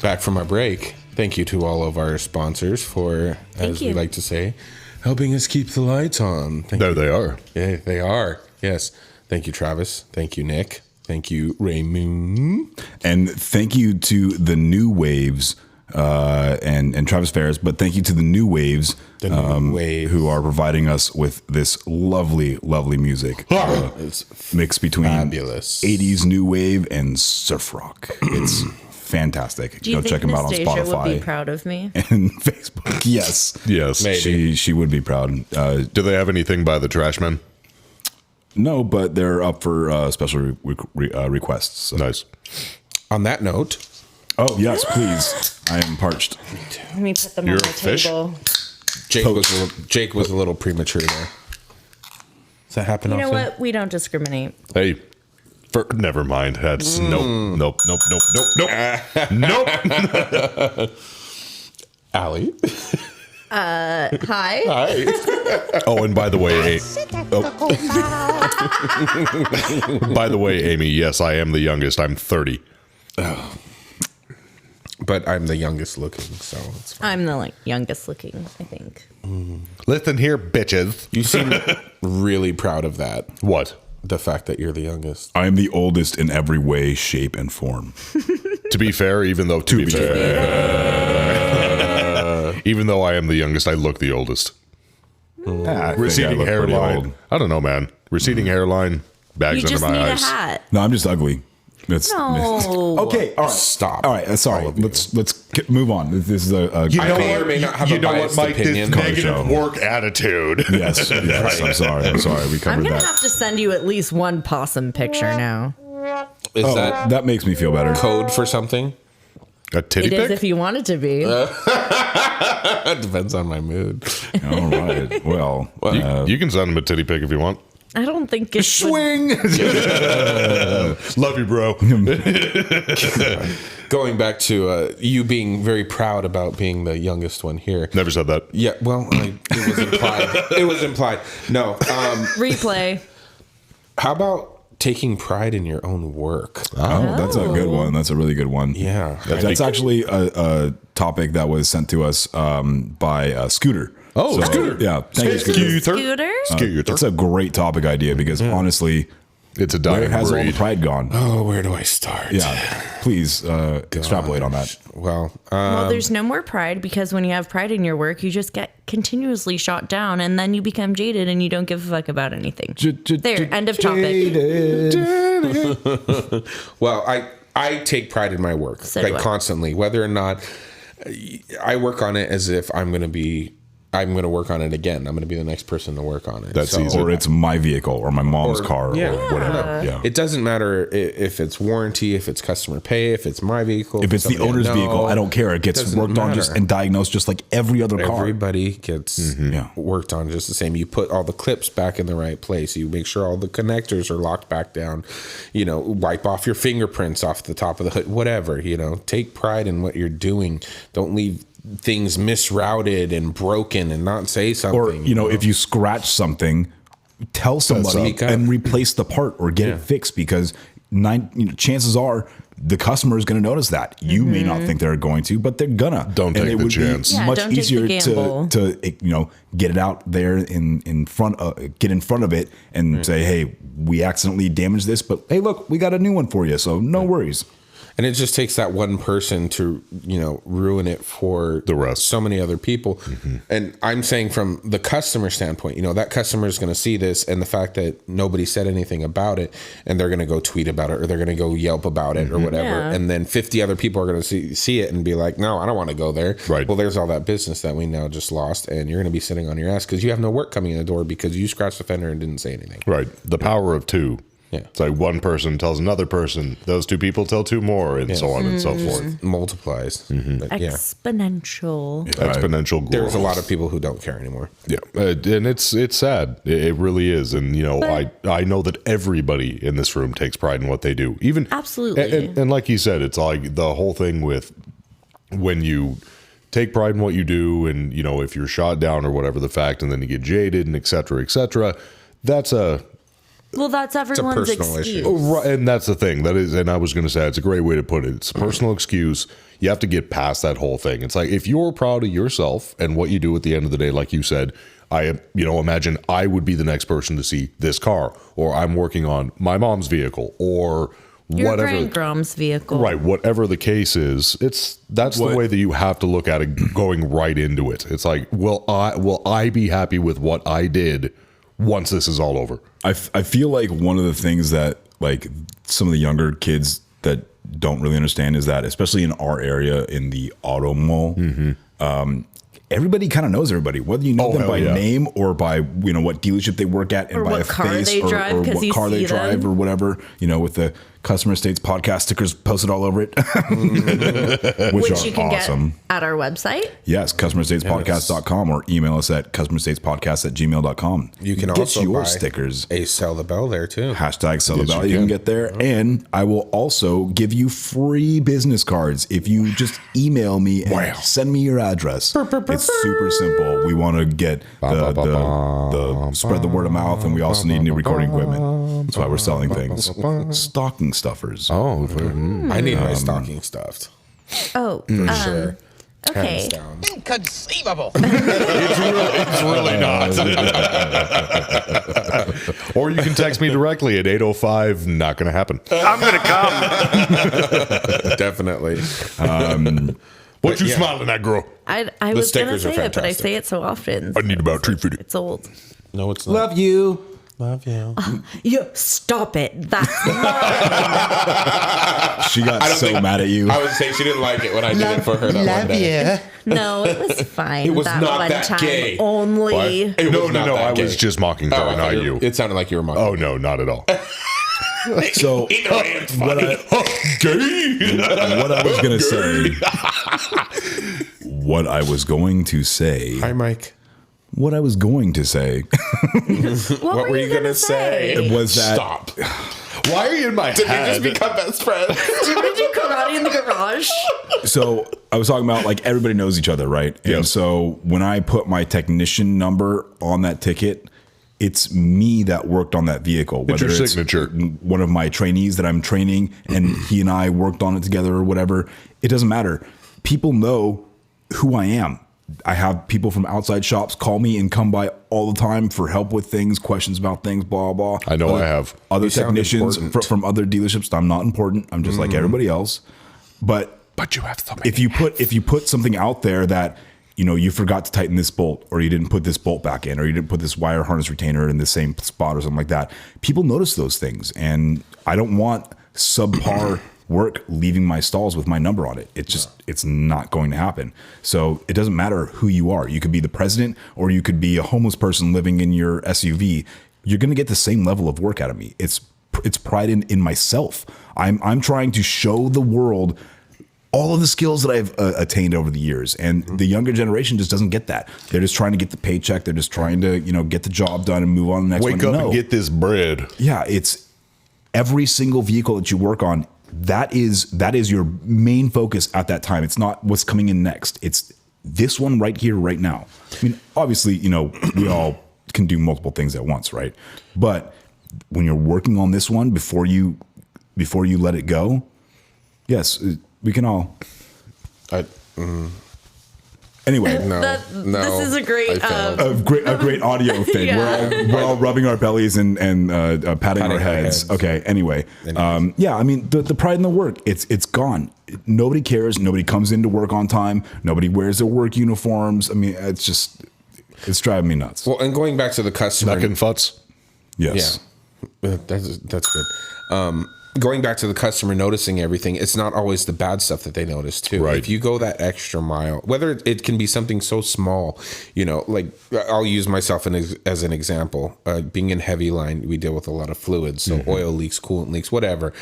Back from our break. Thank you to all of our sponsors for, as we you. like to say, helping us keep the lights on. There they are. Yeah, they are. Yes. Thank you, Travis. Thank you, Nick. Thank you, Raymond. And thank you to the New Waves and Travis Ferris, but thank you to the New Waves, who are providing us with this lovely, lovely music. It's Mix between fabulous. 80s New Wave and surf rock. It's fantastic. Do you Go think check them out on Nastasia Spotify would be proud of me? and Facebook. Yes. Yes. Maybe. She would be proud. Do they have anything by the Trashmen? No, but they're up for special requests. So. Nice. On that note, Oh, yes, please. I am parched. Let me put them You're on a the fish? table. Jake was a little premature there. Does that happen You know often? what? We don't discriminate. Hey, never mind. That's nope. Allie? Hi. Oh, and by the way, by the way, Amy, yes, I am the youngest. I'm 30. But I'm the youngest looking, so it's fine. I'm the youngest looking, I think. Listen here, bitches. You seem really proud of that. What? The fact that you're the youngest. I am the oldest in every way, shape, and form. To be fair, even though even though I am the youngest, I look the oldest. Receding hairline. I don't know, man. Receding hairline, bags You under just my need eyes. a hat. No, I'm just ugly. That's No. okay. All right, Stop. All right, sorry. All of you. Let's move on. This is a You I know may what? or may not have you a know what, biased Mike? opinion. This Color negative show. work attitude. yes. I'm sorry. We I'm covered gonna that. have to send you at least one possum picture now. Is Oh, that that makes me feel better. code for something? A titty It is pic? if you want it to be. It depends on my mood. All right. Well, You can send him a titty pic if you want. I don't think it's swing. Love you, bro. Going back to you being very proud about being the youngest one here. Never said that. Yeah, well, it was implied. It was implied. No. replay. How about taking pride in your own work? Oh, that's a good one. That's a really good one. Yeah. That's actually a topic that was sent to us by Scooter. Oh, Scooter. Yeah. Thank you, Scooter. Scooter? Scooter. It's a great topic idea because honestly, It's a where dying has all the breed. pride gone? Oh, where do I start? Yeah. Please extrapolate on that. Well, Well, there's no more pride because when you have pride in your work, you just get continuously shot down and then you become jaded and you don't give a fuck about anything. There, end of topic. well, I take pride in my work, So do like I. constantly, whether or not I work on it as if I'm going to work on it again. I'm going to be the next person to work on it. That's easy. Or it's my vehicle or my mom's car or yeah. whatever. Yeah. It doesn't matter if it's warranty, if it's customer pay, if it's my vehicle. If it's the somebody I owner's know, vehicle, I don't care. It gets doesn't worked on matter. and diagnosed just like every other car. Everybody gets Yeah. worked on just the same. You put all the clips back in the right place. You make sure all the connectors are locked back down. Wipe off your fingerprints off the top of the hood. Whatever. Take pride in what you're doing. Don't leave things misrouted and broken and not say something. Or, if you scratch something, tell somebody Speak up. and replace the part or get it fixed because chances are the customer is going to notice that. You may not think they're going to, but they're gonna. Don't take it the would chance. Be Yeah, much don't take the easier gamble. to get it out there in front get in front of it and say, hey, we accidentally damaged this, but hey, look, we got a new one for you, so no worries. And it just takes that one person to, ruin it for The rest. So many other people. And I'm saying from the customer standpoint, that customer is going to see this and the fact that nobody said anything about it and they're going to go tweet about it or they're going to go Yelp about it or whatever. Yeah. And then 50 other people are going to see it and be like, no, I don't want to go there. Right. Well, there's all that business that we now just lost and you're going to be sitting on your ass because you have no work coming in the door because you scratched the fender and didn't say anything. Right. The power of two. Yeah. It's like one person tells another person, those two people tell two more, and so on and so forth. Multiplies. But yeah. Exponential. Exponential growth. There's a lot of people who don't care anymore. Yeah, and it's sad. It really is, and I know that everybody in this room takes pride in what they do. Even Absolutely. and like you said, it's like the whole thing with when you take pride in what you do, and if you're shot down or whatever the fact, and then you get jaded and et cetera, that's That's everyone's personal issue. excuse. right, and that's the thing. That is, and I was going to say, it's a great way to put it. It's a personal excuse. You have to get past that whole thing. It's like if you're proud of yourself and what you do at the end of the day, like you said, imagine I would be the next person to see this car, or I'm working on my mom's vehicle, or Your whatever. grandgrom's vehicle. Right, whatever the case is, that's the way that you have to look at it going right into it. It's like, will I be happy with what I did once this is all over? I feel like one of the things that like some of the younger kids that don't really understand is that, especially in our area in the auto mall, everybody kind of knows everybody, whether you know them by name or by what dealership they work at, and Or by what a car face they or drive, 'cause what you car they see drive them. or whatever, with the Customer States podcast stickers posted all over it, which Which you are can awesome. get at our website. Yes, customerstatespodcast.com or email us at customerstatespodcast@gmail.com. You can get also your buy stickers. a Sell the Bell there too. Hashtag sell the Yes, bell. you You can can. get there. And I will also give you free business cards if you just email me and send me your address. It's super simple. We want to get the spread the word of mouth, and we also need new recording equipment. That's why we're selling things. Stocking stuffers. Oh, I need my stocking stuffed. Oh, Sure. okay. Hands down. Inconceivable. it's really not. Or you can text me directly at 805. Not going to happen. I'm going to come. Definitely. What you smiling at, girl? I was going to stickers are say it, but I fantastic. say it so often. I need about 250. It's old. No, it's not. Love you. Love you. You stop it. That's mine. She got so mad at you. I would say she didn't like it when I did it for her that one day. No, it was fine. It was that not one that time gay. only. It No, was not that I was gay. just mocking her, Oh, I thought not you. It sounded like you were mocking. Oh, no, not at all. So what I was going to say. What I was going to say. Hi, Mike. What I was going to say What were you gonna say? was that Stop. Why are you in my Did we head? just become best friends? Did we do karate in the garage? so I was talking about like everybody knows each other, right? And Yes. so when I put my technician number on that ticket, it's me that worked on that vehicle. It's your signature. One of my trainees that I'm training, and he and I worked on it together or whatever. It doesn't matter. People know who I am. I have people from outside shops call me and come by all the time for help with things, questions about things, blah, blah. I know I have. Other You sound technicians important. from other dealerships. I'm not important. I'm just like everybody else. But But you have so many. if you put something out there that you forgot to tighten this bolt, or you didn't put this bolt back in, or you didn't put this wire harness retainer in the same spot or something like that, people notice those things. And I don't want subpar work leaving my stalls with my number on it. It's not going to happen. So it doesn't matter who you are. You could be the president, or you could be a homeless person living in your SUV. You're going to get the same level of work out of me. It's pride in myself. I'm trying to show the world all of the skills that I've attained over the years. And the younger generation just doesn't get that. They're just trying to get the paycheck. They're just trying to, get the job done and move on to the next Wake one. up and get this bread. Yeah, it's every single vehicle that you work on. That is your main focus at that time. It's not what's coming in next. It's this one right here, right now. I mean, obviously, we all can do multiple things at once, right? But when you're working on this one before you let it go, yes, we can all. Anyway, No, This is a great. I failed. a great audio thing. Yeah. We're all rubbing our bellies and patting our heads. Okay. Anyway, yeah. I mean, the pride in the work. It's gone. Nobody cares. Nobody comes in to work on time. Nobody wears their work uniforms. I mean, it's driving me nuts. Well, and going back to the customer. Snuck and futz. Yes. Yeah, that's good. Going back to the customer noticing everything, it's not always the bad stuff that they notice too. Right. If you go that extra mile, whether it can be something so small, like I'll use myself as an example. Being in heavy line, we deal with a lot of fluids, so oil leaks, coolant leaks, whatever.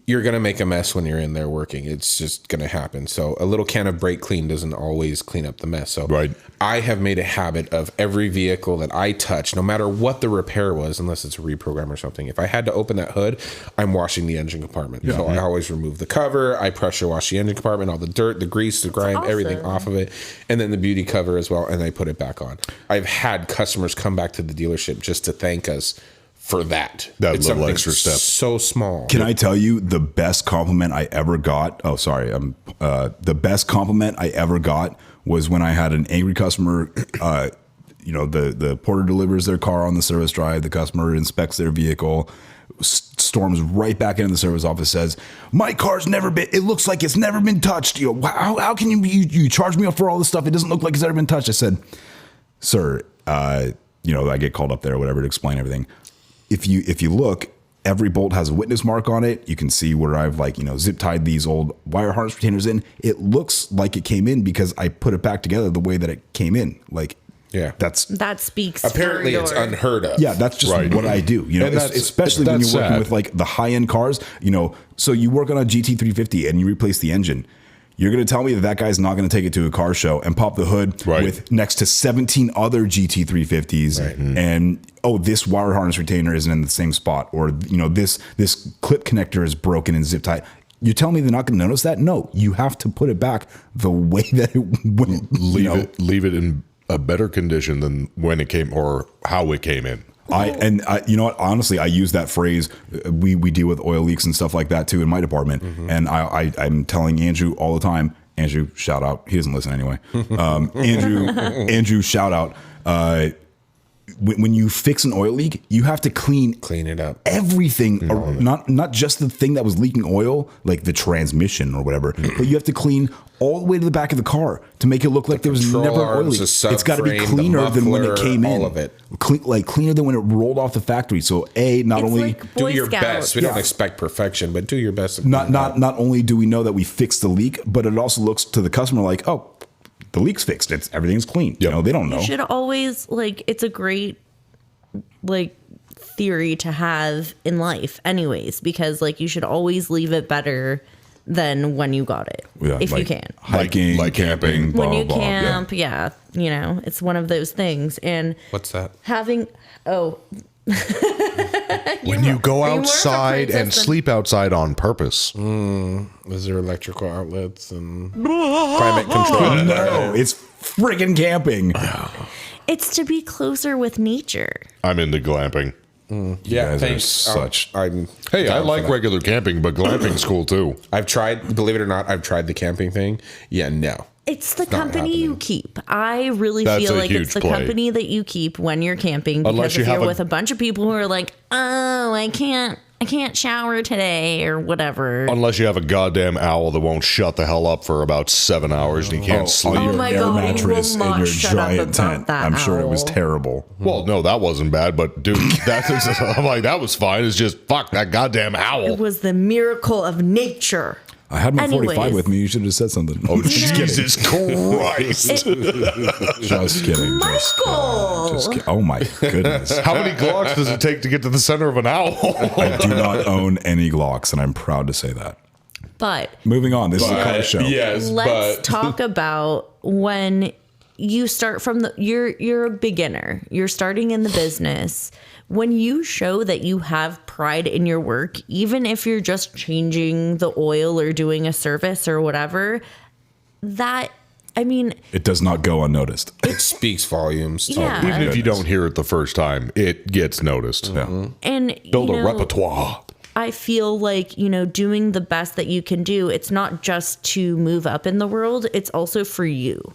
You're going to make a mess when you're in there working. It's just going to happen. So a little can of brake clean doesn't always clean up the mess. So Right. I have made a habit of every vehicle that I touch, no matter what the repair was, unless it's a reprogram or something, if I had to open that hood, I'm washing the engine compartment. So I always remove the cover. I pressure wash the engine compartment, all the dirt, the grease, the grime, everything off of it. And then the beauty cover as well. And I put it back on. I've had customers come back to the dealership just to thank us for that. That It's little something extra step. so small. Can I tell you the best compliment I ever got? Oh, sorry. The best compliment I ever got was when I had an angry customer. the porter delivers their car on the service drive. The customer inspects their vehicle, storms right back into the service office, says, "My car's never been. It looks like it's never been touched. How can you charge me for all this stuff? It doesn't look like it's ever been touched." I said, "Sir, I get called up there or whatever to explain everything. If you look, every bolt has a witness mark on it. You can see where I've zip tied these old wire harness retainers in. It looks like it came in because I put it back together the way that it came in. Yeah, that speaks. Apparently, for it's your- unheard of. Yeah, that's just what I do. Especially when you're working with the high end cars. So you work on a GT350 and you replace the engine. You're going to tell me that guy's not going to take it to a car show and pop the hood with next to 17 other GT350s and this wire harness retainer isn't in the same spot, or this clip connector is broken and zip tied. You tell me they're not going to notice that? No, you have to put it back the way that it went. Leave it in a better condition than when it came or how it came in. You know what? Honestly, I use that phrase. We deal with oil leaks and stuff like that too in my department, and I'm telling Andrew all the time. Andrew, shout out. He doesn't listen anyway. Andrew, shout out. When you fix an oil leak, you have to clean it up, everything, not just the thing that was leaking oil, like the transmission or whatever, but you have to clean all the way to the back of the car to make it look like there was never an oil leak. It's got to be cleaner than when it came in. All of it, cleaner than when it rolled off the factory. So not only do your best. We don't expect perfection, but do your best. Not only do we know that we fixed the leak, but it also looks to the customer like, oh, the leak's fixed. Everything's clean. They don't know. You should always it's a great theory to have in life anyways, because you should always leave it better than when you got it, if you can. Hiking, camping, blah, when you blah, camp, it's one of those things. And what's that? When you go outside and sleep outside on purpose. Is there electrical outlets and climate control? No, it's friggin' camping. It's to be closer with nature. I'm into glamping. Yeah, thanks. I like regular camping, but glamping's cool too. I've tried, believe it or not, the camping thing. Yeah, no. It's the company you keep. I really feel like it's the company that you keep when you're camping. Because if you're with a bunch of people who are like, oh, I can't shower today or whatever. Unless you have a goddamn owl that won't shut the hell up for about 7 hours and you can't sleep. On your air mattress in your giant tent. I'm sure it was terrible. Well, no, that wasn't bad, but dude, I'm like, that was fine. It's just, fuck that goddamn owl. It was the miracle of nature. I had my 45 with me. You should have said something. Oh, Jesus Christ. Just kidding. Michael. Just kidding. Oh, my goodness. How many Glocks does it take to get to the center of an owl? I do not own any Glocks, and I'm proud to say that. But moving on, this is a car show. Yes, let's talk about when you start from you're a beginner. You're starting in the business. When you show that you have pride in your work, even if you're just changing the oil or doing a service or whatever, it does not go unnoticed. It speaks volumes. Yeah. Even if you don't hear it the first time, it gets noticed. Yeah. And build a repertoire. I feel like, doing the best that you can do, it's not just to move up in the world, it's also for you.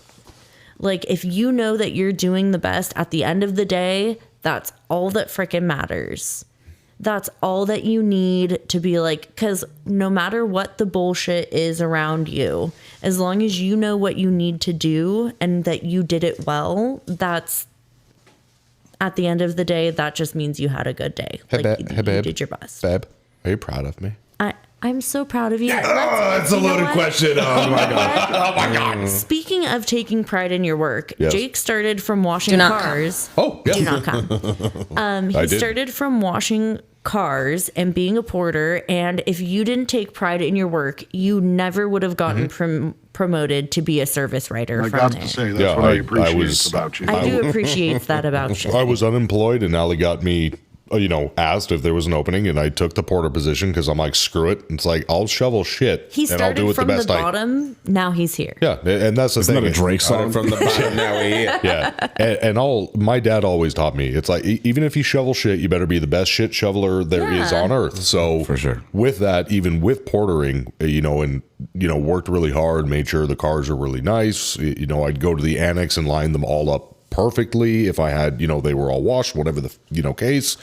If you know that you're doing the best at the end of the day, that's all that frickin' matters. That's all that you need to be because no matter what the bullshit is around you, as long as you know what you need to do and that you did it well, that's at the end of the day, that just means you had a good day. Hey, you did your best. Babe, are you proud of me? I'm so proud of you. That's a loaded question. Oh my God. Speaking of taking pride in your work, yes. Jake started from washing cars. Oh, yeah. Do not come. He started from washing cars and being a porter. And if you didn't take pride in your work, you never would have gotten promoted to be a service writer. I got to say, that's what I appreciate about you. I do appreciate that about you. I was unemployed and Allie got me, asked if there was an opening, and I took the porter position because I'm like, screw it. It's like, I'll shovel shit. He and I'll do started it from the best the bottom. Now he's here. Yeah, and that's the thing. Isn't that a Drake song? From the bottom now we Yeah, and my dad always taught me, it's like, even if you shovel shit, you better be the best shit shoveler there is on earth. So for sure, with that, even with portering, worked really hard, made sure the cars are really nice. I'd go to the annex and line them all up perfectly. If I had, they were all washed, whatever the, case,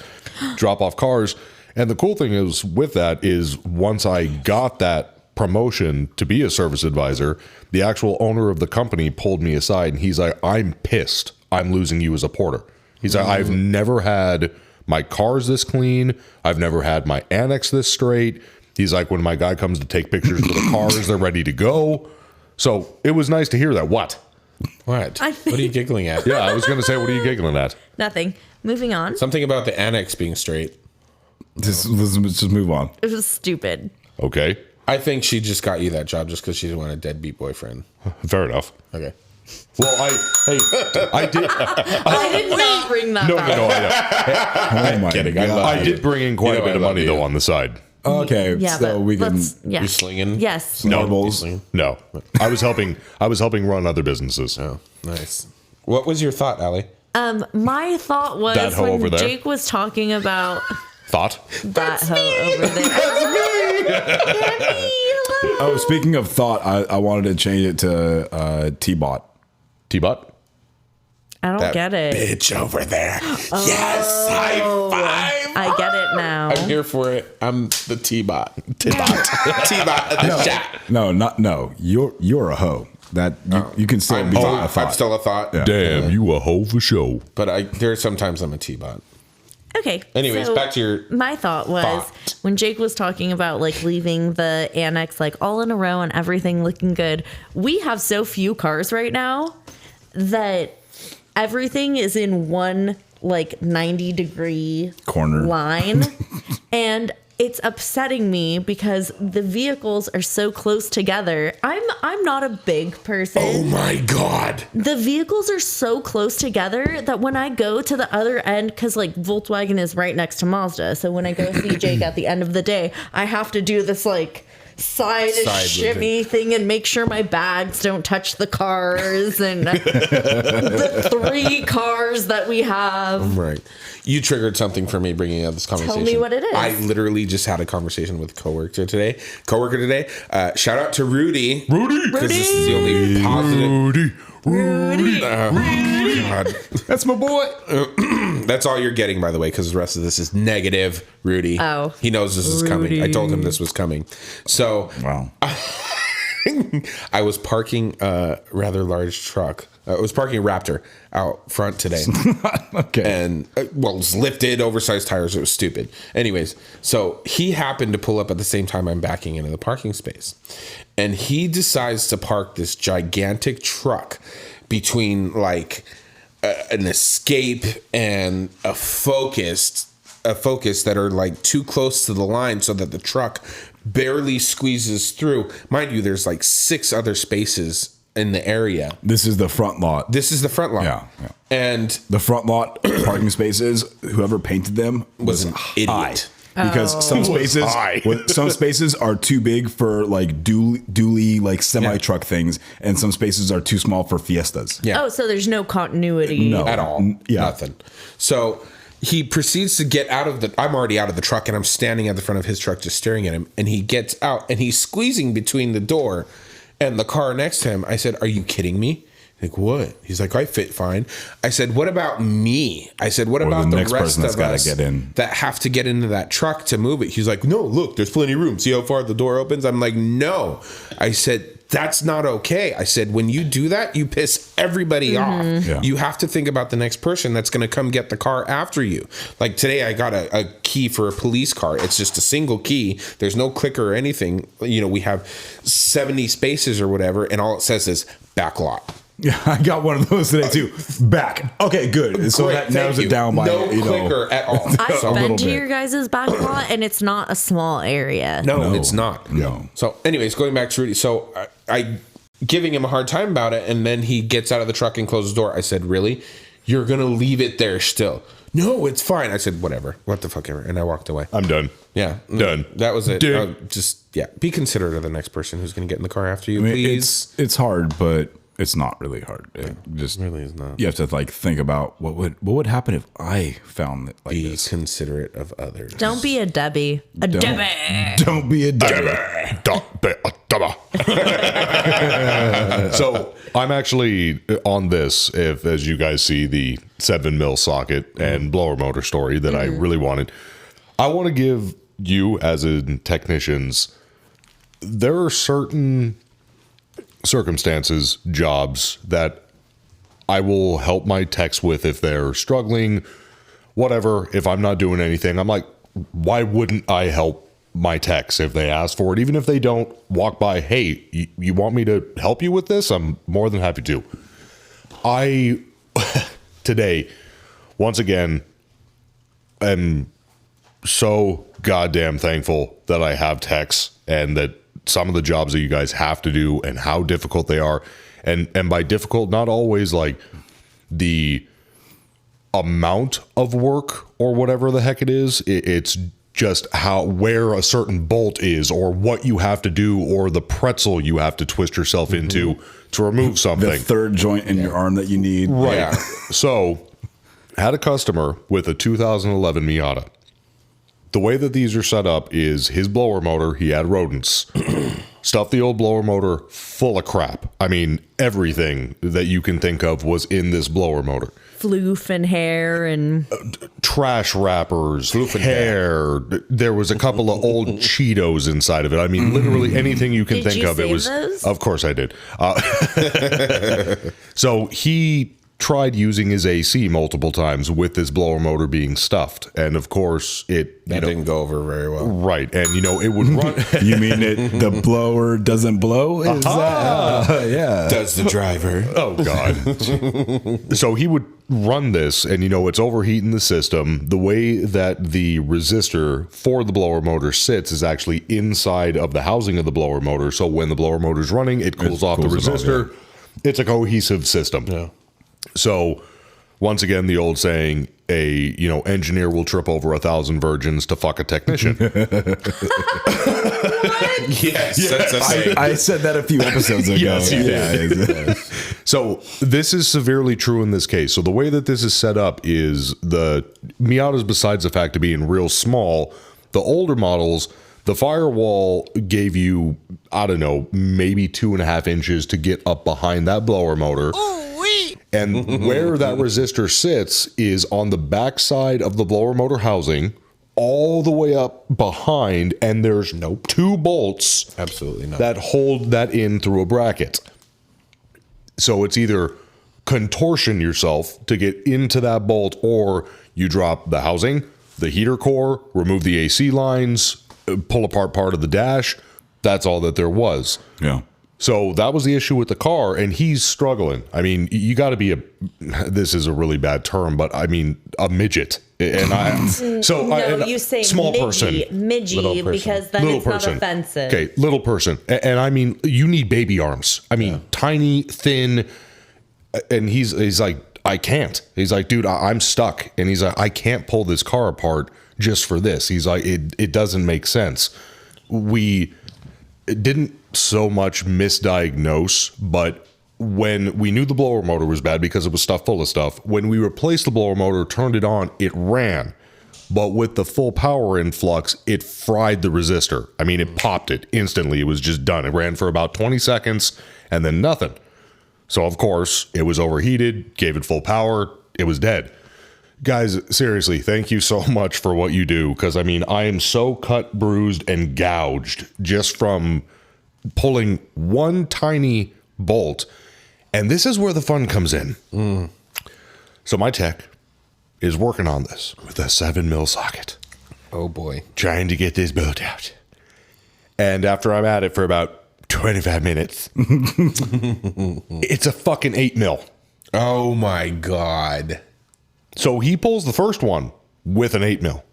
drop off cars. And the cool thing is with that is once I got that promotion to be a service advisor, the actual owner of the company pulled me aside and he's like, I'm pissed. I'm losing you as a porter. He's like, I've never had my cars this clean. I've never had my annex this straight. He's like, when my guy comes to take pictures of the cars, they're ready to go. So it was nice to hear that. What? What are you giggling at? Yeah, I was going to say, what are you giggling at? Nothing. Moving on. Something about the annex being straight. Let's just move on. It was stupid. Okay. I think she just got you that job just because she didn't want a deadbeat boyfriend. Fair enough. Okay. Well, I did. I did not bring that back. No. Oh my kidding. God. I did bring in quite a bit of money, though, on the side. Okay, Yeah, so but we can. yeah. You slinging? Yes. Marbles. No. I was helping run other businesses. Oh, nice. What was your thought, Allie? My thought That was hoe over when there. Jake was talking about Thought? that hoe over there. Hello. Oh, speaking of thought, I wanted to change it to T-Bot. T-Bot? I don't get it. Bitch over there. Yes, high five. I get it now. I'm here for it. I'm the T-Bot. T-Bot. T-Bot at the chat. No. You're a hoe. That you can still be a thought. I'm still a thought. Yeah. Damn, you a hoe for show. But there's sometimes I'm a T-Bot. Okay. Anyways, so back to your my thought was thought. when Jake was talking about like leaving the annex like all in a row and everything looking good. We have so few cars right now that everything is in one like 90-degree Corner line. And it's upsetting me because the vehicles are so close together. I'm not a big person. Oh my God. The vehicles are so close together that when I go to the other end, because like Volkswagen is right next to Mazda, so when I go see Jake at the end of the day, I have to do this like side shimmy thing and make sure my bags don't touch the cars and the 3 cars that we have. Right. You triggered something for me bringing up this conversation. Tell me what it is. I literally just had a conversation with a coworker today. Shout out to Rudy. Because this is the only positive. Rudy. God. That's my boy. That's all you're getting, by the way, because the rest of this is negative, Rudy. Oh. He knows this is coming. I told him this was coming. So Wow. I was parking a rather large truck. I was parking a Raptor out front today. Okay. And, it was lifted, oversized tires. It was stupid. Anyways, so he happened to pull up at the same time I'm backing into the parking space. And he decides to park this gigantic truck between like an Escape and a Focus that are like too close to the line so that the truck barely squeezes through. Mind you, there's like 6 other spaces in the area. This is the front lot. This is the front lot. Yeah. And The front lot parking spaces, whoever painted them was an high. idiot. Because some spaces are too big for like dually like semi truck things, and some spaces are too small for Fiestas. Yeah. Oh, so there's no continuity. No. At all. Yeah. Nothing. So he proceeds to get out of I'm already out of the truck and I'm standing at the front of his truck just staring at him. And he gets out and he's squeezing between the door and the car next to him. I said, "Are you kidding me?" Like, what? He's like, "I fit fine." I said, "What about me?" I said, "What about the next rest person that's of gotta us get in? that have to get into that truck to move it?" He's like, "No, look, there's plenty of room. See how far the door opens?" I'm like, "No." I said, "That's not okay." I said, "When you do that, you piss everybody off. Yeah. You have to think about the next person that's going to come get the car after you." Like today, I got a key for a police car. It's just a single key. There's no clicker or anything. You know, we have 70 spaces or whatever, and all it says is back lot. Yeah, I got one of those today too. Back. Okay, good. So Great, that narrows thank it down by no clicker at all. I've So- been to bit. your guys' back lot, and it's not a small area. No, it's not. No. So, anyways, going back to Rudy. So, I giving him a hard time about it, and then he gets out of the truck and closes the door. I said, "Really? You're gonna leave it there still?" "No, it's fine." I said, "Whatever. What the fuck ever." And I walked away. I'm done. Yeah, Done. That was it. Done. Just be considerate of the next person who's gonna get in the car after you, I mean, please. it's hard, but It's not really hard. It just really is not. You have to like think about what would happen if I found it like Be this. considerate of others. Don't be a Debbie. Debbie. Don't be a Debbie. Don't be a dumber. So I'm actually on this, if as you guys see the 7 mil socket and blower motor story that I really wanted. I want to give you as in technicians, there are certain circumstances, jobs that I will help my techs with if they're struggling, whatever. If I'm not doing anything, I'm like, why wouldn't I help my techs if they ask for it? Even if they don't walk by, hey, you want me to help you with this? I'm more than happy to. I, today, once again, am so goddamn thankful that I have techs and that some of the jobs that you guys have to do and how difficult they are. And by difficult, not always like the amount of work or whatever the heck it is. It's just where a certain bolt is or what you have to do or the pretzel you have to twist yourself into to remove something. The third joint in your arm that you need. Right. Yeah. So had a customer with a 2011 Miata. The way that these are set up is his blower motor, he had rodents. Stuffed the old blower motor full of crap. I mean, everything that you can think of was in this blower motor. Floof and hair and Trash wrappers, hair. There was a couple of old Cheetos inside of it. I mean, literally anything you can Did think you of. It save was, those? of course I did. So he tried using his AC multiple times with this blower motor being stuffed, and of course it didn't go over very well. Right, and it would run. You mean the blower doesn't blow? Is that, yeah. Does the driver? Oh God. So he would run this, and it's overheating the system. The way that the resistor for the blower motor sits is actually inside of the housing of the blower motor. So when the blower motor's running, it cools off the cools it off, resistor. It's a cohesive system. Yeah. So once again, the old saying, engineer will trip over 1,000 virgins to fuck a technician. Yes, that's a saying. I said that a few episodes ago. Yes, you did. So this is severely true in this case. So the way that this is set up is the Miatas, besides the fact of being real small, the older models, the firewall gave you, I don't know, maybe 2.5 inches to get up behind that blower motor. And where that resistor sits is on the backside of the blower motor housing, all the way up behind, and there's 2 bolts Absolutely not. that hold that in through a bracket. So it's either contortion yourself to get into that bolt, or you drop the housing, the heater core, remove the AC lines, pull apart part of the dash. That's all that there was. Yeah. So that was the issue with the car, and he's struggling. I mean, you got to be this is a really bad term, but I mean, a midget. And you say small midgie, person. midgie, because then it's not offensive. Okay, little person. And I mean, you need baby arms. I mean, tiny, thin. And he's like, I can't. He's like, dude, I'm stuck. And he's like, I can't pull this car apart just for this. He's like, it doesn't make sense. We didn't so much misdiagnose, but when we knew the blower motor was bad because it was stuffed full of stuff, when we replaced the blower motor, turned it on, it ran. But with the full power influx, it fried the resistor. I mean, it popped it instantly. It was just done. It ran for about 20 seconds and then nothing. So, of course, it was overheated, gave it full power, it was dead. Guys, seriously, thank you so much for what you do, because, I mean, I am so cut, bruised, and gouged just from pulling one tiny bolt. And this is where the fun comes in. So my tech is working on this with a 7 mil socket. Oh, boy. Trying to get this bolt out. And after I'm at it for about 25 minutes, it's a fucking 8 mil. Oh, my God. So he pulls the first one with an 8 mil.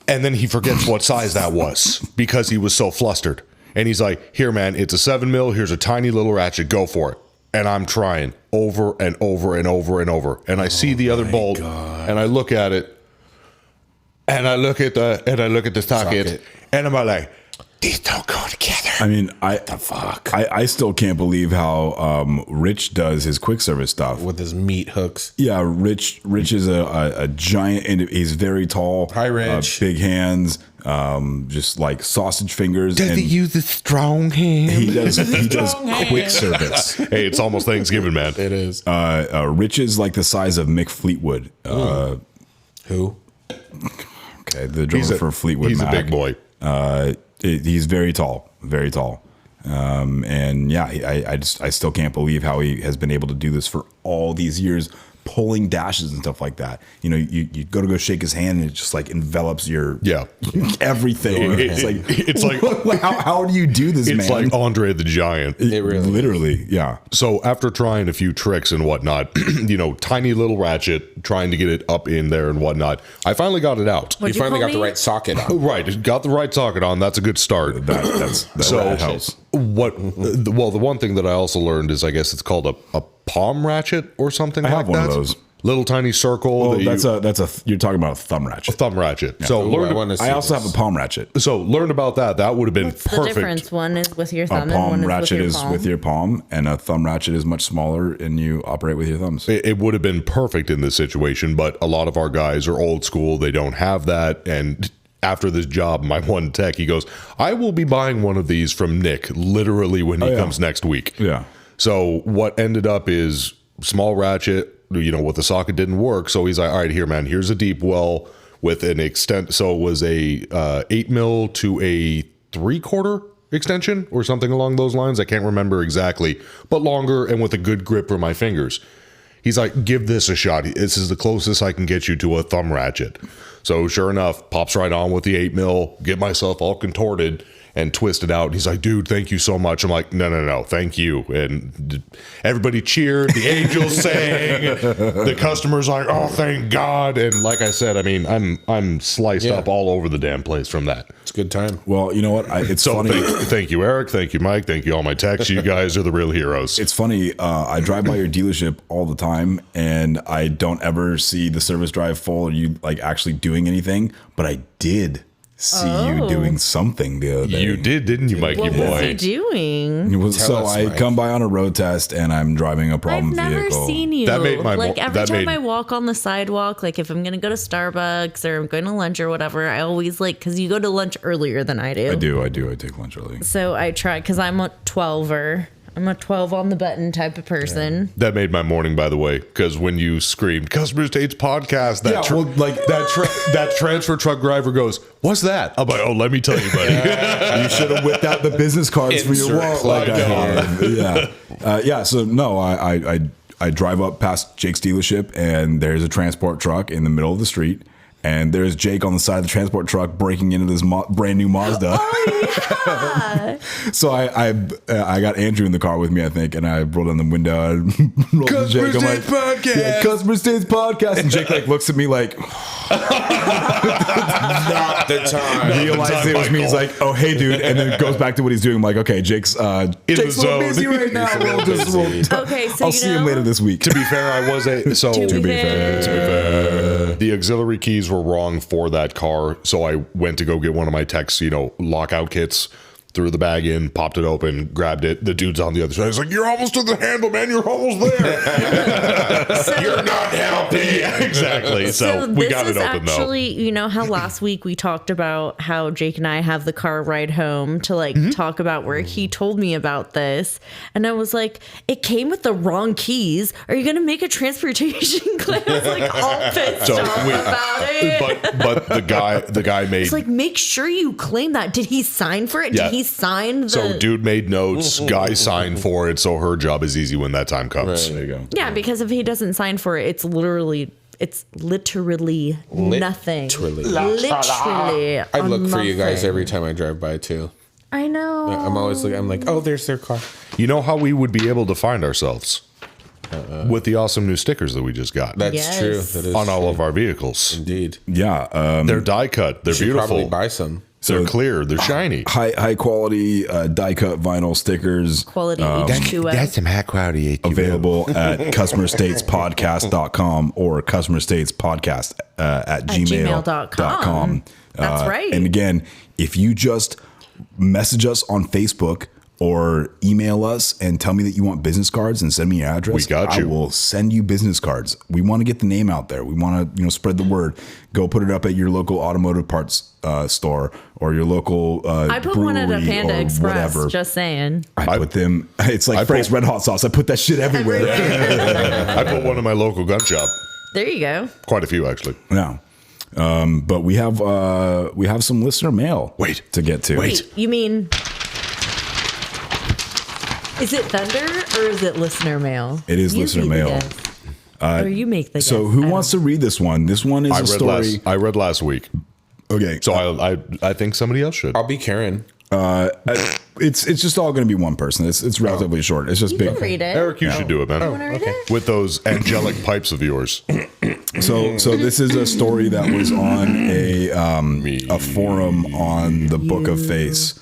And then he forgets what size that was because he was so flustered. And he's like, here, man, it's a 7 mil. Here's a tiny little ratchet. Go for it. And I'm trying over and over and over and over. And I see the other bolt, and I look at it, and I look at the socket, and I'm like, These don't go together. I mean, The fuck? I still can't believe how Rich does his quick service stuff. With his meat hooks. Yeah, Rich is a giant, and he's very tall. Hi, Rich. Big hands, just like sausage fingers. Does and he use a strong hand? He does quick service. Hey, it's almost Thanksgiving, man. It is. Rich is like the size of Mick Fleetwood. Who? Okay, the drummer for Fleetwood He's Mac. a big boy. He's very tall, very tall. And yeah, I still can't believe how he has been able to do this for all these years, pulling dashes and stuff like that. You know, you go shake his hand and it just like envelops your everything. It's like how do you do this, It's man? like Andre the Giant. It really literally, yeah. So after trying a few tricks and whatnot, tiny little ratchet, trying to get it up in there and whatnot, I finally got it out. You finally got the right socket on. Right, it got the right socket on. That's a good start. That helps. The one thing that I also learned is I guess it's called a palm ratchet or something I like have one that. of those. Little tiny circle. Well, you're talking about a thumb ratchet. thumb ratchet. So I also have a palm ratchet. So learned about that. That would have been What's the perfect. difference? One is with your A thumb and one palm is ratchet with your is palm. with your palm, and a thumb ratchet is much smaller, and you operate with your thumbs. It would have been perfect in this situation, but a lot of our guys are old school. They don't have that. And after this job, my one tech, he goes, I will be buying one of these from Nick literally when he comes next week. Yeah. So what ended up is small ratchet, with the socket didn't work. So he's like, all right, here, man, here's a deep well with an extent. So it was a 8 mil to a 3/4 extension or something along those lines. I can't remember exactly, but longer and with a good grip for my fingers. He's like, give this a shot. This is the closest I can get you to a thumb ratchet. So sure enough, pops right on with the 8 mil, get myself all contorted and twisted out. And he's like, dude, thank you so much. I'm like, no, thank you. And everybody cheered. The angels sang. The customers like, oh, thank God. And like I said, I mean, I'm sliced up all over the damn place from that. It's a good time. Well, you know what? It's funny. Thank you, Eric. Thank you, Mike. Thank you, all my techs. You guys are the real heroes. It's funny. I drive by your dealership all the time, and I don't ever see the service drive full or you like actually doing anything. But I did see you doing something the other day. You did, didn't you, Mikey What boy? was he doing? I come by on a road test, and I'm driving a problem I've never vehicle. seen you. That made my like every that time made- I walk on the sidewalk, like if I'm gonna go to Starbucks or I'm going to lunch or whatever, I always because you go to lunch earlier than I do. I do. I take lunch early. So I try because I'm a 12er. I'm a 12 on the button type of person. That made my morning, by the way, because when you screamed "Customer States Podcast," that transfer truck driver goes, "What's that?" I'm like, "Oh, let me tell you, buddy." You should have whipped out the business cards for your wallet. Like I have. Yeah. So no, I drive up past Jake's dealership, and there's a transport truck in the middle of the street. And there's Jake on the side of the transport truck breaking into this brand new Mazda. Oh, yeah. So I got Andrew in the car with me, I think, and I rolled down the window and rolled to Jake. I'm like, Podcast. Yeah, Customer States Podcast. And Jake looks at me like, Not the time. realized it was me. He's like, oh, hey, dude. And then goes back to what he's doing. I'm like, okay, Jake's a little zone. busy right now. Okay, so I'll see him later this week. To be fair, I was To be fair. the auxiliary keys were wrong for that car, so I went to go get one of my techs, lockout kits. Threw the bag in, popped it open, grabbed it. The dude's on the other side. He's like, "You're almost to the handle, man. You're almost there. You're not helping." Yeah, exactly. So we got it open, actually, you know how last week we talked about how Jake and I have the car ride home to talk about work. He told me about this, and I was like, "It came with the wrong keys. Are you going to make a transportation claim?" I was like all pissed off about it. But the guy made. It's like, make sure you claim that. Did he sign for it? Yeah. Did he sign the... So dude made notes, guy signed for it, so her job is easy when that time comes. Right. There you go. Yeah, because if he doesn't sign for it, it's literally nothing. Literally. I look for you guys nothing. every time I drive by too. I know. I'm always looking. I'm like, oh, there's their car. You know how we would be able to find ourselves? With the awesome new stickers that we just got That's Yes. true. That is on all true. of our vehicles. Indeed. Yeah. They're die cut. They're Should beautiful. probably buy some. They're clear. They're shiny. High quality die cut vinyl stickers Quality H2O. some high quality available at customerstatespodcast.com or customerstatespodcast at gmail.com. That's right. And again, if you just message us on Facebook or email us and tell me that you want business cards and send me your address. We got you. I will send you business cards. We want to get the name out there. We want to, spread the word. Go put it up at your local automotive parts store or your local I put one at a brewery Panda or Express. whatever. Just saying. I put them. It's like Frank's Red Hot Sauce. I put that shit everywhere. I put one in my local gun shop. There you go. Quite a few, actually. Yeah. But we have some listener mail. To get to. Wait, you mean? Is it thunder or is it listener mail? It is You listener be the mail. guest. Or you make the So guess. who I wants to read this one? This one is a story. I read last week. Okay. So I think somebody else should. I'll be Karen. It's just all going to be one person. It's relatively short. It's just You big. can read it. Eric, you should do it, man. Want to read it? With those angelic pipes of yours. So this is a story that was on a forum on the Book of Face,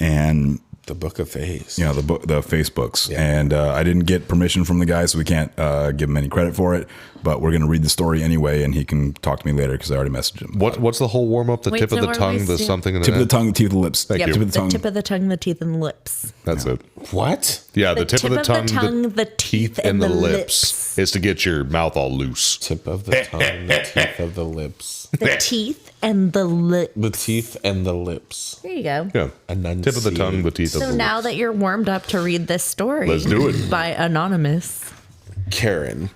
and The Book of Face. the Facebooks, and I didn't get permission from the guy, so we can't give him any credit for it. But we're going to read the story anyway, and he can talk to me later because I already messaged him. What's the whole warm up? The Wait, tip of so the are we tongue, the still- something in the Tip of the neck? tongue, the teeth, the lips. Thank you. Tip of the tongue. Tip of the tongue, the teeth, and the lips. That's it. What? Yeah, the tip of the tongue, the teeth, and the lips is to get your mouth all loose. Tip of the tongue, the teeth of the lips. The teeth and the lips. The teeth and the lips. There you go. Yeah. Enunciate. Tip of the tongue, the teeth of So the now lips. that you're warmed up to read this story, Let's do it. by Anonymous. Karen.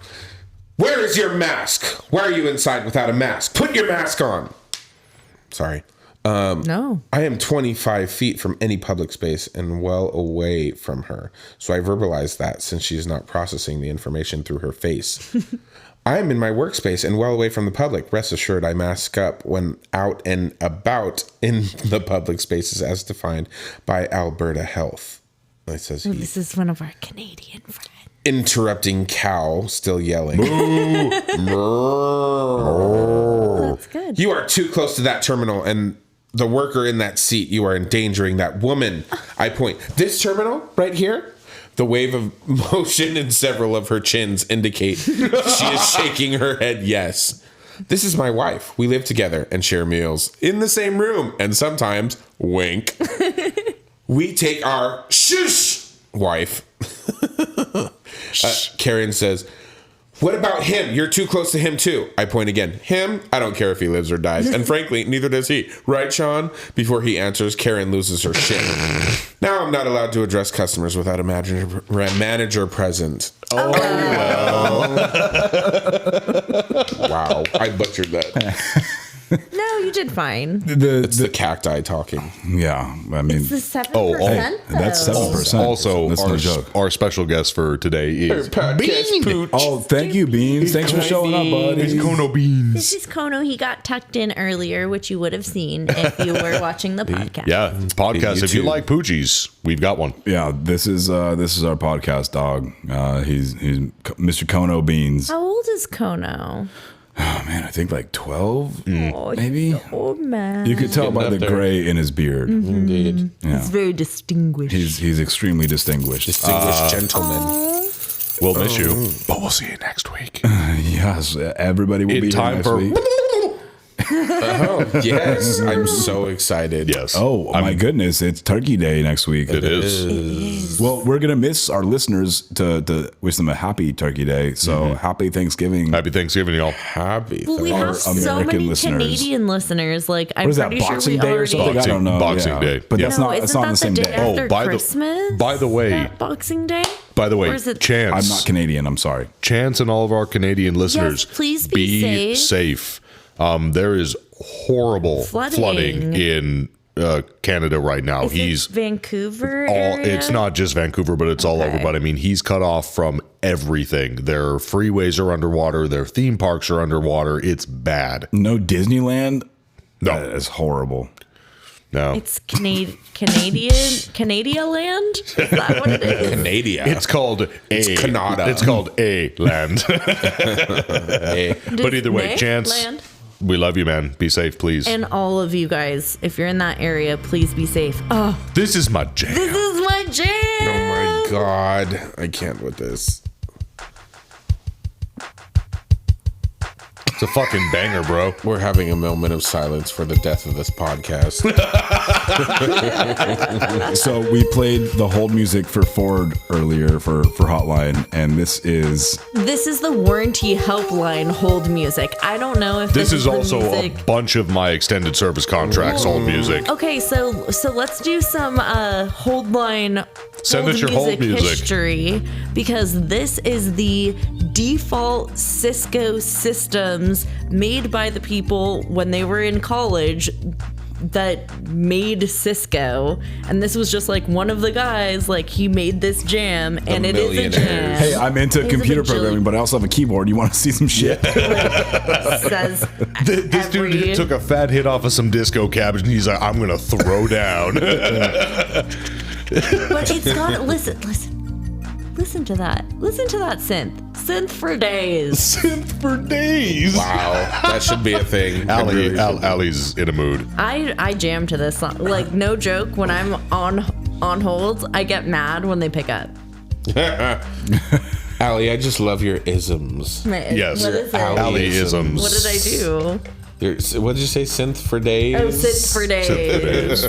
Where is your mask? Why are you inside without a mask? Put your mask on. Sorry. No. I am 25 feet from any public space and well away from her. So I verbalized that since she is not processing the information through her face. I am in my workspace and well away from the public. Rest assured, I mask up when out and about in the public spaces as defined by Alberta Health. It says he. This is one of our Canadian friends. Interrupting cow, still yelling. That's good. You are too close to that terminal and the worker in that seat. You are endangering that woman. I point. This terminal right here? The wave of motion in several of her chins indicate she is shaking her head yes. This is my wife. We live together and share meals in the same room and sometimes wink. We take our shush wife. Karen says, what about him? You're too close to him too. I point again. Him? I don't care if he lives or dies. And frankly, neither does he. Right, Sean? Before he answers, Karen loses her shit. Now I'm not allowed to address customers without a manager present. Oh, well. Wow. I butchered that. No, you did fine. It's the cacti talking. Yeah, I mean, It's the 7%. that's though. 7%. Also, That's no joke. our special guest for today is Bean. Oh, thank you, Beans. Thanks for showing up, buddy. Kono Beans. This is Kono. He got tucked in earlier, which you would have seen if you were watching the podcast. Yeah, podcast. If you YouTube. like poochies, we've got one. Yeah, this is our podcast dog. He's Mr. Kono Beans. How old is Kono? Oh man, I think like 12, Oh, maybe. old man. You could tell by Getting the up there. gray in his beard. Indeed. He's very distinguished. He's extremely distinguished. Distinguished gentleman. We'll miss you, but we'll see you next week. Yes, everybody will be here Time next for week. Oh, yes. I'm so excited. Yes. Oh my goodness, it's Turkey Day next week. It is. Well, we're gonna miss our listeners to wish them a happy Turkey Day. So happy Thanksgiving. Happy Thanksgiving, y'all. Happy. Well, we Our have so American many listeners. Canadian listeners. Like, I'm What is that, pretty Boxing sure we Day or already. something? I don't know. Boxing Day. But Yeah. that's No, not. It's isn't not on that the same the day. day after by Christmas? the way, That Boxing Day. by the Or way, is it- Chance. I'm not Canadian. I'm sorry. Chance and all of our Canadian listeners, please be safe. There is horrible flooding in Canada right now. Is He's it Vancouver all. area? It's not just Vancouver, but it's all over. Okay. But I mean, he's cut off from everything. Their freeways are underwater. Their theme parks are underwater. It's bad. No Disneyland. No. That is horrible. No, It's Canadian land? Is that what it is? Canada. it's called Canada. It's called a land. But either way, Disney Chance, land? we love you, man. Be safe, please. And all of you guys, if you're in that area, please be safe. Oh, This is my jam. this is my jam. Oh my God. I can't with this. It's a fucking banger, bro. We're having a moment of silence for the death of this podcast. So we played the hold music for Ford earlier for Hotline, and this is the warranty helpline hold music. I don't know if This is the also music. a bunch of my extended service contracts hold music. Okay, so let's do some hold line. Send us your hold music. History, because this is the default Cisco systems made by the people when they were in college that made Cisco, and this was just like one of the guys, like he made this jam, and it is a jam. Hey, I'm into It's computer a bajillion- programming, but I also have a keyboard. You want to see some shit? says This dude took a fat hit off of some disco cabbage, and he's like, I'm gonna throw down. But it's got listen to that synth for days. Synth for days. Wow, that should be a thing. Allie's in a mood. I jam to this song, like no joke. When I'm on holds, I get mad when they pick up. Allie, I just love your isms. Yes, What is it? Allie-isms. What did I do? What did you say? Synth for days? Oh, synth for days.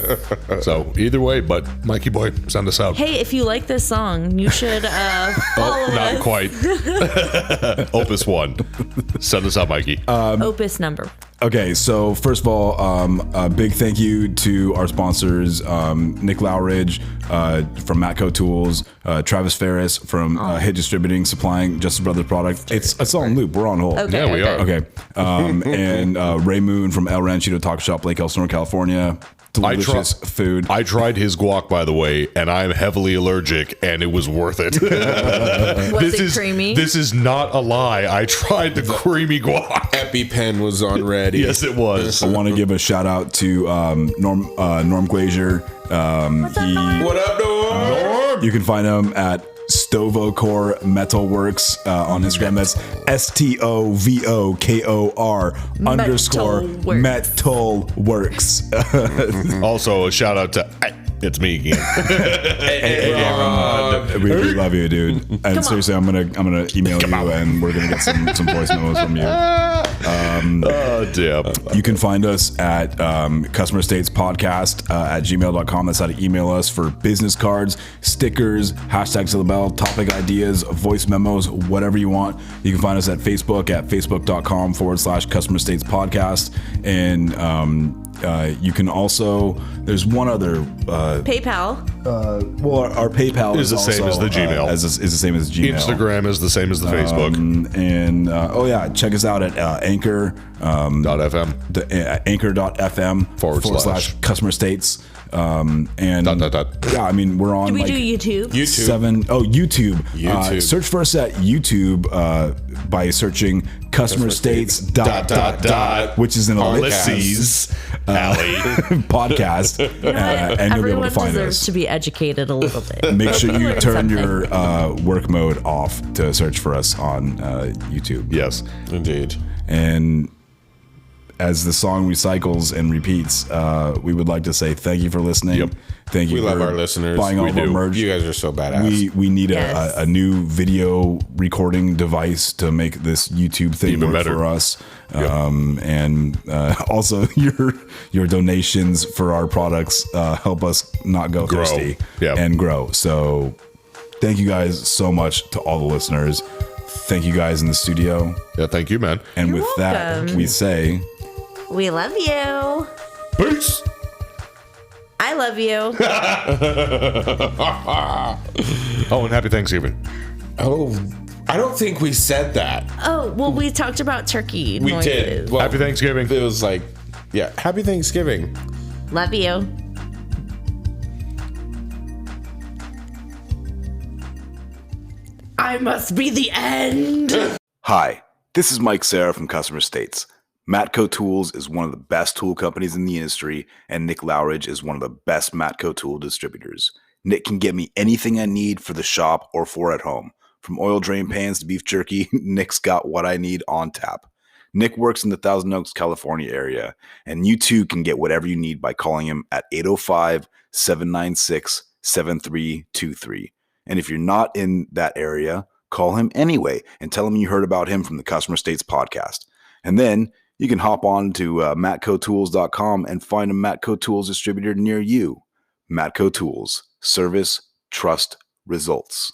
So either way, but Mikey boy, send us out. Hey, if you like this song, you should follow Not us. quite. Opus 1. Send us out, Mikey. Opus number. Okay, so first of all, a big thank you to our sponsors, Nick Lowridge from Matco Tools, Travis Ferris from Hit Distributing, supplying Justice Brothers product. It's on loop. We're on hold. Okay, Yeah, we are. Okay, and Ray Moon from El Ranchito Taco Shop, Lake Elsinore, California. Delicious food. I tried his guac, by the way, and I'm heavily allergic, and it was worth it. Was it creamy? This is not a lie. I tried the creamy guac. EpiPen was on ready. Yes, it was. I want to give a shout out to Norm Glazier. What up, Norm? You can find him at Stovocore Metalworks on Instagram. That's STOVOKOR _Metalworks. Also, a shout out to it's me again. Hey, Rod. We love you, dude. And seriously, I'm gonna email you, and we're gonna get some voice memos from you. Oh, damn. You can find us at Customer States Podcast at gmail.com. That's how to email us for business cards, stickers, hashtags of the bell, topic ideas, voice memos, whatever you want. You can find us at Facebook at facebook.com/Customer States Podcast. And you can also, there's one other. PayPal. Well, our PayPal Is the same as the Gmail. Is the same as Gmail. Instagram is the same as the Facebook. And check us out at Anchor. .fm. Anchor.fm / Customer States. And yeah, I mean, we're on. Do we like do YouTube? YouTube. YouTube. YouTube. Search for us at YouTube by searching Customer States ... which is in ellipses Alley. podcast, and you'll be able to Everyone find deserves us. to be educated a little bit. Make sure you Learn turn something. your work mode off to search for us on YouTube. Yes. Indeed. And as the song recycles and repeats, we would like to say thank you for listening. Yep. Thank you We for love our listeners. buying all We of our do. merch. You guys are so badass. We need Yes. a new video recording device to make this YouTube thing Even work better. for us. And also your donations for our products help us not go Grow. thirsty Yep. and grow. So thank you guys so much to all the listeners. Thank you guys in the studio. Yeah, thank you, man. And You're with that, welcome. we say We love you. Peace. I love you. Oh, and happy Thanksgiving. Oh, I don't think we said that. Oh, well, we talked about turkey We noises. did. Well, Happy Thanksgiving. It was like, yeah, happy Thanksgiving. Love you. I must be the end. Hi, this is Mike Serra from Customer States. Matco Tools is one of the best tool companies in the industry, and Nick Lowridge is one of the best Matco tool distributors. Nick can get me anything I need for the shop or for at home. From oil drain pans to beef jerky, Nick's got what I need on tap. Nick works in the Thousand Oaks, California area, and you too can get whatever you need by calling him at 805-796-7323. And if you're not in that area, call him anyway and tell him you heard about him from the Customer States podcast. And then you can hop on to matcotools.com and find a Matco Tools distributor near you. Matco Tools. Service, trust, results.